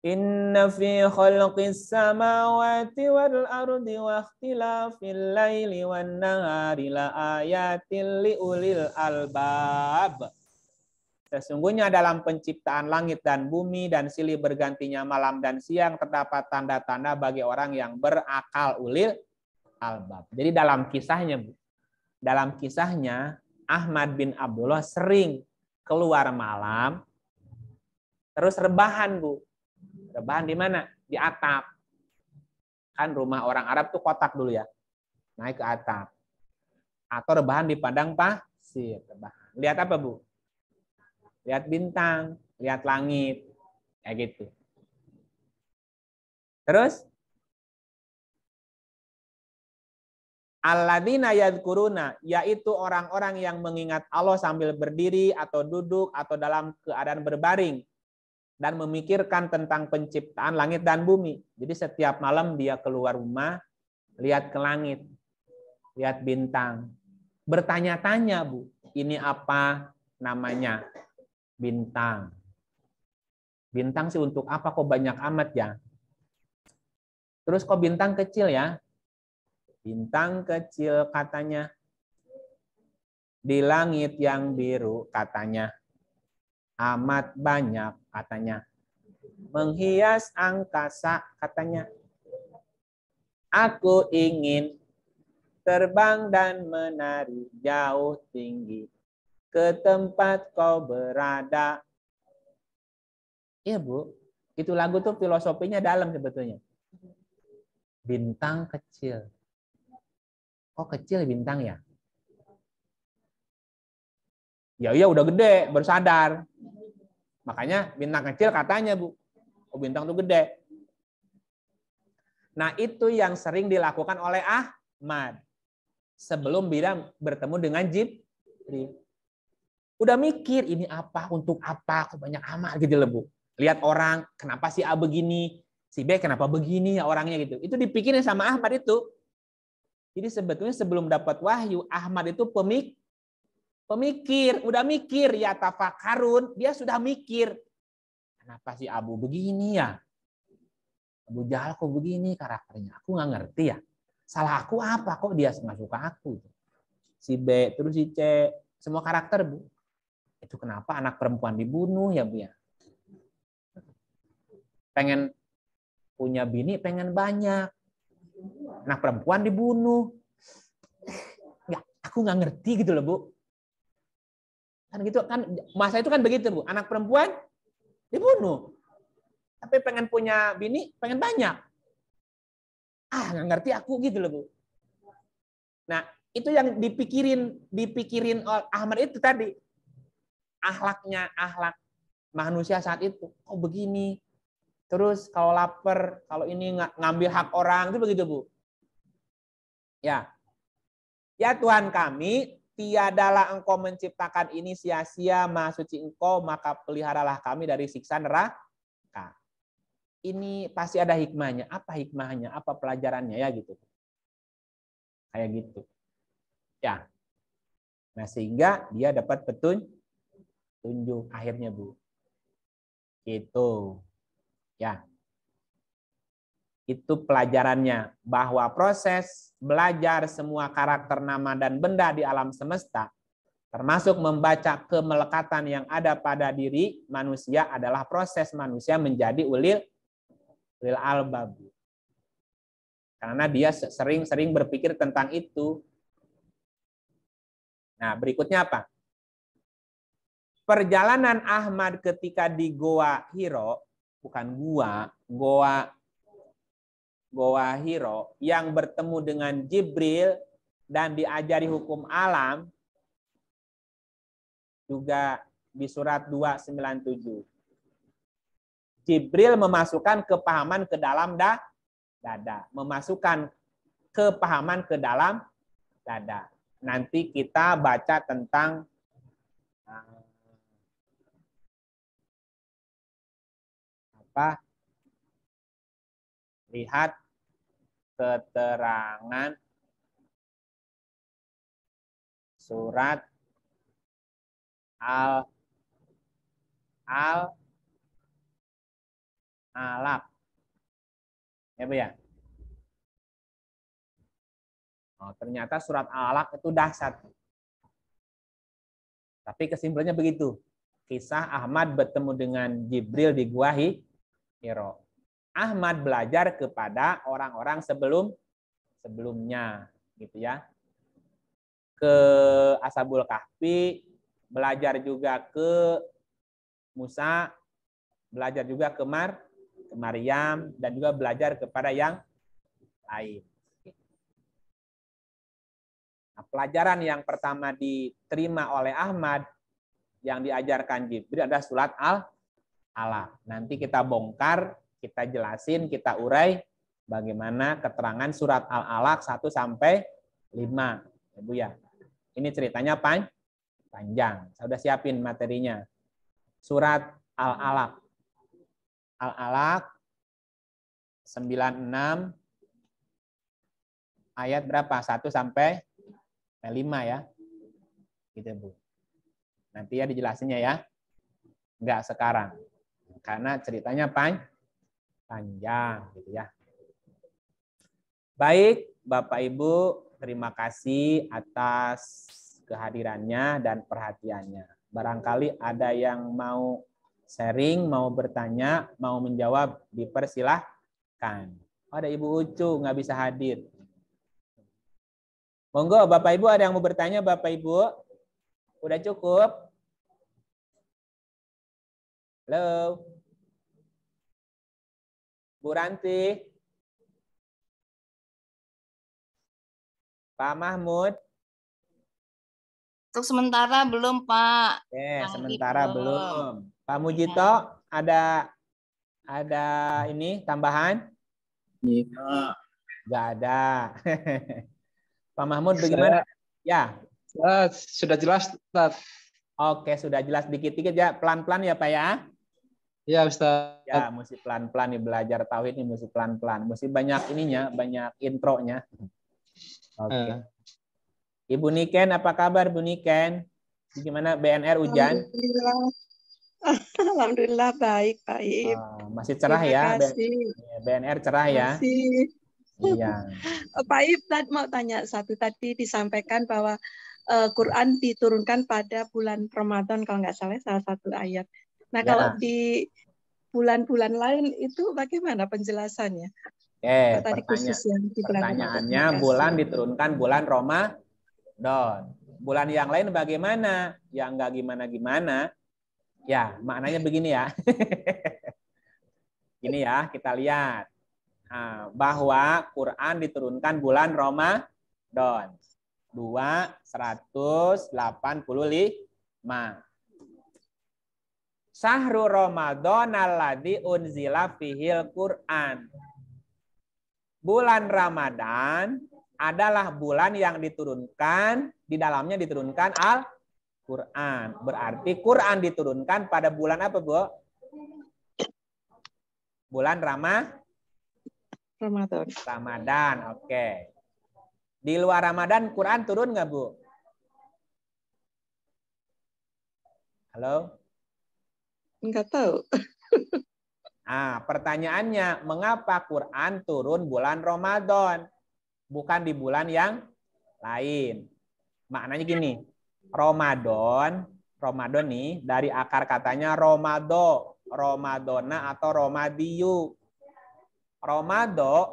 Inna fi khalqis samawati wal ardi wa ikhtilafil laili wan nahari la ayatil liulil albab. Sesungguhnya dalam penciptaan langit dan bumi dan silih bergantinya malam dan siang terdapat tanda-tanda bagi orang yang berakal ulil albab. Jadi dalam kisahnya Ahmad bin Abdullah sering keluar malam terus rebahan, Bu. Rebahan di mana? Di atap. Kan rumah orang Arab tuh kotak dulu ya. Naik ke atap. Atau rebahan di padang pasir. Rebahan. Lihat apa, Bu? Lihat bintang, lihat langit. Kayak gitu. Terus alladzina yadhkuruna, yaitu orang-orang yang mengingat Allah sambil berdiri atau duduk atau dalam keadaan berbaring dan memikirkan tentang penciptaan langit dan bumi. Jadi setiap malam dia keluar rumah, lihat ke langit, lihat bintang. Bertanya-tanya, Bu, ini apa namanya? Bintang. Bintang sih untuk apa kok banyak amat ya? Terus kok bintang kecil ya? Bintang kecil katanya. Di langit yang biru katanya. Amat banyak katanya. Menghias angkasa katanya. Aku ingin terbang dan menari jauh tinggi ke tempat kau berada. Iya Bu, itu lagu tuh filosofinya dalam sebetulnya. Bintang kecil. Oh kecil bintang ya? Ya iya udah gede, baru sadar. Makanya bintang kecil katanya Bu. Oh bintang tuh gede. Nah itu yang sering dilakukan oleh Ahmad. Sebelum dia bertemu dengan Jibril. Udah mikir ini apa, untuk apa, kok banyak amat gitu loh Bu. Lihat orang, kenapa si A begini, si B kenapa begini ya orangnya gitu. Itu dipikirin sama Ahmad itu. Jadi sebetulnya sebelum dapat wahyu, Ahmad itu pemikir, udah mikir ya tafakarun, dia sudah mikir. Kenapa si Abu begini ya? Abu Jahal kok begini karakternya? Aku nggak ngerti ya. Salah aku apa kok dia nggak suka aku? Si B, terus si C, semua karakter Bu. Itu kenapa anak perempuan dibunuh ya Bu ya? Pengen punya bini, pengen banyak. Anak perempuan dibunuh. Ya, aku nggak ngerti gitu loh Bu. Kan gitu kan masa itu kan begitu Bu. Anak perempuan dibunuh. Tapi pengen punya bini, pengen banyak. Nggak ngerti aku gitu loh Bu. Nah, itu yang dipikirin Ahmad itu tadi. Akhlak manusia saat itu. Oh begini. Terus kalau lapar, kalau ini ngambil hak orang, itu begitu Bu. Ya. Ya Tuhan kami, tiadalah engkau menciptakan ini sia-sia, maha suci engkau, maka peliharalah kami dari siksa neraka. Ini pasti ada hikmahnya. Apa hikmahnya? Apa pelajarannya ya gitu. Kayak gitu. Ya. Nah, sehingga dia dapat petunjuk akhirnya Bu. Gitu. Ya. Itu pelajarannya bahwa proses belajar semua karakter nama dan benda di alam semesta termasuk membaca kemelekatan yang ada pada diri manusia adalah proses manusia menjadi ulil albab. Karena dia sering berpikir tentang itu. Nah, berikutnya apa? Perjalanan Ahmad ketika di Goa Hiro, bukan Goa Hiro, yang bertemu dengan Jibril dan diajari hukum alam, juga di surat 297. Jibril memasukkan kepahaman ke dalam dada. Memasukkan kepahaman ke dalam dada. Nanti kita baca tentang lihat keterangan surat Al-Alaq. Ya Bu ya. Oh, ternyata surat Al-Alaq itu dahsyat. Tapi kesimpulannya begitu. Kisah Ahmad bertemu dengan Jibril di Gua Hiro. Ahmad belajar kepada orang-orang sebelumnya, gitu ya. Ke Ashabul Kahfi, belajar juga ke Musa, belajar juga ke Maryam, dan juga belajar kepada yang lain. Nah, pelajaran yang pertama diterima oleh Ahmad yang diajarkan Jibril adalah surat Al-Alaq. Nanti kita bongkar, kita jelasin, kita urai bagaimana keterangan surat Al-Alaq 1 sampai 5. Ya, Bu ya. Ini ceritanya panjang. Saya udah siapin materinya. Surat Al-Alaq. Al-Alaq 96 ayat berapa? 1 sampai 5 ya. Gitu, Bu. Nanti ya dijelasinnya ya. Enggak sekarang. Karena ceritanya panjang gitu ya. Baik, Bapak Ibu, terima kasih atas kehadirannya dan perhatiannya. Barangkali ada yang mau sharing, mau bertanya, mau menjawab, dipersilahkan. Oh, ada Ibu Ucu nggak bisa hadir. Monggo Bapak Ibu ada yang mau bertanya Bapak Ibu? Udah cukup? Halo. Bu Ranti. Pak Mahmud. Untuk sementara belum, Pak. Oke, Lagi sementara belum. Pak Ya. Mujito ada ini tambahan? Iya. Nggak ada. Pak Mahmud bagaimana? Ya. Sudah jelas, Ustaz. Oke, sudah jelas dikit-dikit ya. Pelan-pelan ya, Pak ya. Ya, Ustaz. Ya, mesti pelan-pelan nih belajar tauhid ini mesti pelan-pelan. Mesti banyak ininya, banyak intronya. Oke. Ibu Niken, apa kabar Bu Niken? Gimana BNR hujan? Alhamdulillah baik, baik. Masih cerah ya? Terima kasih. BNR cerah ya? Masih. Iya. Pak Ib, mau tanya satu. Tadi disampaikan bahwa Quran diturunkan pada bulan Ramadan kalau nggak salah satu ayat. Nah, kalau di bulan-bulan lain itu bagaimana penjelasannya? Tadi khusus yang di bulan pertanyaannya bulan diturunkan bulan Ramadan. Bulan yang lain bagaimana? Ya nggak gimana-gimana. Ya, maknanya begini ya. Ini ya, kita lihat. Nah, bahwa Quran diturunkan bulan Ramadan. 2:185. Syahrul Ramadan alladzi unzila fihil Quran. Bulan Ramadan adalah bulan yang diturunkan, di dalamnya diturunkan Al-Quran. Berarti Quran diturunkan pada bulan apa, Bu? Bulan Ramadan. Ramadan, oke. Di luar Ramadan Quran turun nggak, Bu? Halo? Enggak tahu. Nah, pertanyaannya, mengapa Quran turun bulan Ramadan? Bukan di bulan yang lain. Maknanya gini, Ramadan nih dari akar katanya Romadona atau Romadiyu.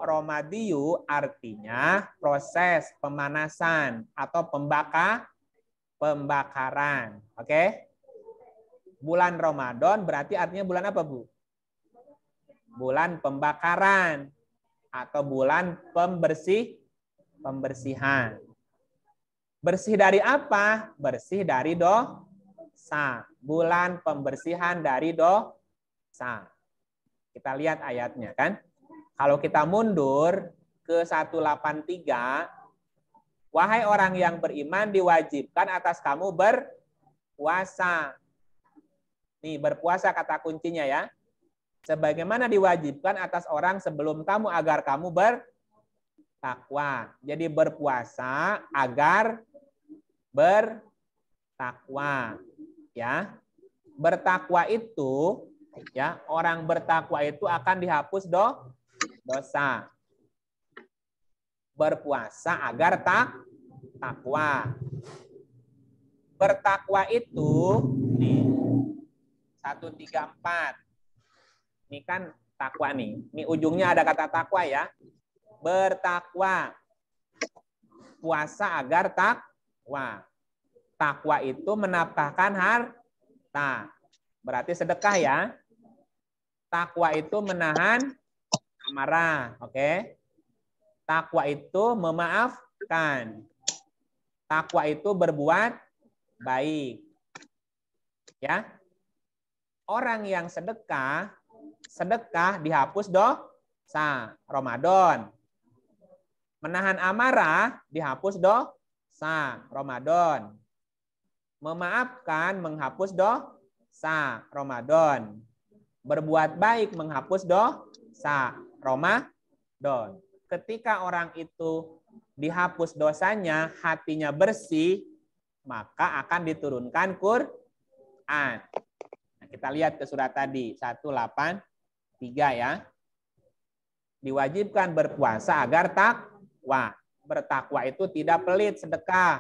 Romadiyu artinya proses pemanasan atau pembakaran. Oke? Bulan Ramadan berarti artinya bulan apa, Bu? Bulan pembakaran atau bulan pembersihan. Bersih dari apa? Bersih dari dosa. Bulan pembersihan dari dosa. Kita lihat ayatnya kan. Kalau kita mundur ke 183, wahai orang yang beriman diwajibkan atas kamu berpuasa. Nih, berpuasa kata kuncinya ya. Sebagaimana diwajibkan atas orang sebelum kamu agar kamu bertakwa. Jadi berpuasa agar bertakwa. Ya. Bertakwa itu ya, orang bertakwa itu akan dihapus dosa. Berpuasa agar takwa. Bertakwa itu nih 134. Ini kan takwa nih. Ini ujungnya ada kata takwa ya. Bertakwa. Puasa agar takwa. Takwa itu menafkahkan harta. Berarti sedekah ya. Takwa itu menahan amarah. Oke. Takwa itu memaafkan. Takwa itu berbuat baik. Ya. Orang yang sedekah dihapus dosa. Ramadan. Menahan amarah dihapus dosa. Ramadan. Memaafkan menghapus dosa. Ramadan. Berbuat baik menghapus dosa. Ramadan. Ketika orang itu dihapus dosanya, hatinya bersih, maka akan diturunkan Quran. Kita lihat ke surat tadi, 183 ya. Diwajibkan berpuasa agar takwa. Bertakwa itu tidak pelit, sedekah.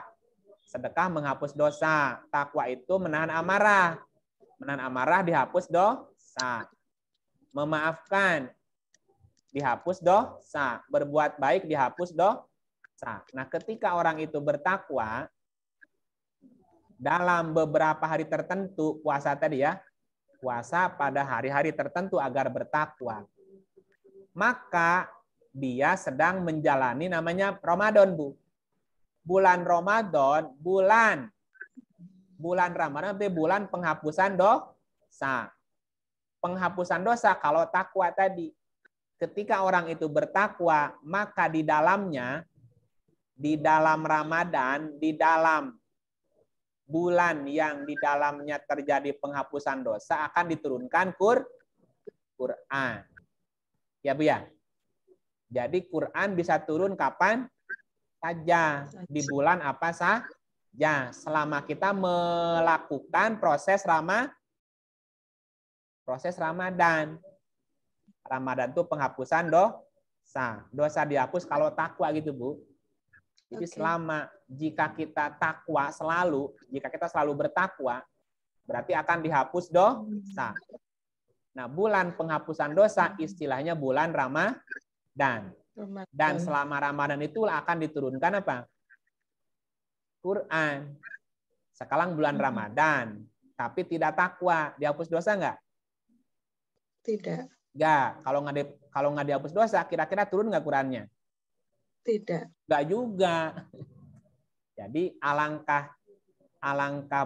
Sedekah menghapus dosa. Takwa itu menahan amarah. Menahan amarah dihapus dosa. Memaafkan. dihapus dosa. Berbuat baik dihapus dosa. Nah, ketika orang itu bertakwa dalam beberapa hari tertentu, puasa tadi ya, puasa pada hari-hari tertentu agar bertakwa, maka dia sedang menjalani namanya Ramadan, Bu. Bulan Ramadan, bulan Ramadan itu bulan penghapusan dosa. Penghapusan dosa kalau takwa tadi. Ketika orang itu bertakwa, maka di dalamnya, di dalam Ramadan, di dalam bulan yang di dalamnya terjadi penghapusan dosa akan diturunkan Quran. Ya Bu ya. Jadi Quran bisa turun kapan saja, di bulan apa saja, selama kita melakukan proses Ramadan. Ramadan itu penghapusan dosa. Dosa dihapus kalau takwa gitu, Bu. Jadi selama jika kita takwa selalu, jika kita selalu bertakwa, berarti akan dihapus dosa. Nah, bulan penghapusan dosa istilahnya bulan Ramadan. Dan selama Ramadan itulah akan diturunkan apa? Quran. Sekarang bulan Ramadan, tapi tidak takwa, dihapus dosa enggak? Tidak. Enggak. Kalau nggak dihapus dosa, kira-kira turun nggak Qurannya? Tidak. Enggak juga. Jadi alangkah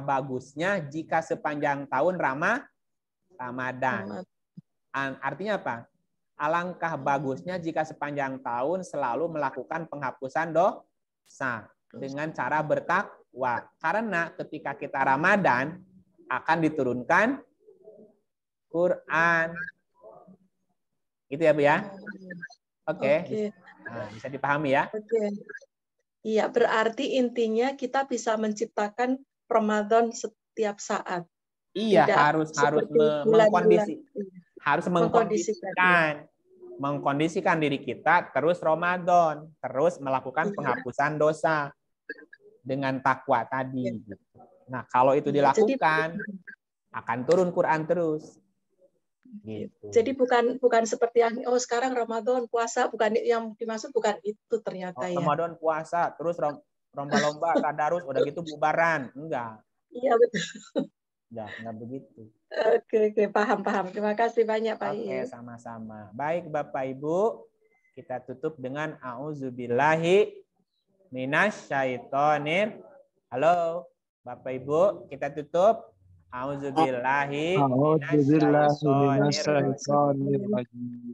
bagusnya jika sepanjang tahun Ramadan. Artinya apa? Alangkah bagusnya jika sepanjang tahun selalu melakukan penghapusan dosa dengan cara bertakwa. Karena ketika kita Ramadan akan diturunkan Quran. Gitu ya, Bu ya? Oke. Nah, bisa dipahami ya? Oke. Iya, berarti intinya kita bisa menciptakan Ramadan setiap saat. Iya, Tidak harus mengkondisikan diri kita terus Ramadan, terus melakukan penghapusan dosa dengan takwa tadi. Nah, kalau itu dilakukan, akan turun Quran terus. Gitu. Jadi bukan seperti yang sekarang Ramadan puasa, bukan yang dimaksud, bukan itu ternyata ya. Ramadan puasa terus lomba-lomba tadarus udah gitu bubaran, enggak. Iya betul. Enggak begitu. Oke, paham. Terima kasih banyak Pak. Oke, sama-sama. Baik Bapak Ibu, kita tutup dengan auzubillahi minasyaitonir. Halo Bapak Ibu, kita tutup. Auzubillahi minasyaitonir rajim.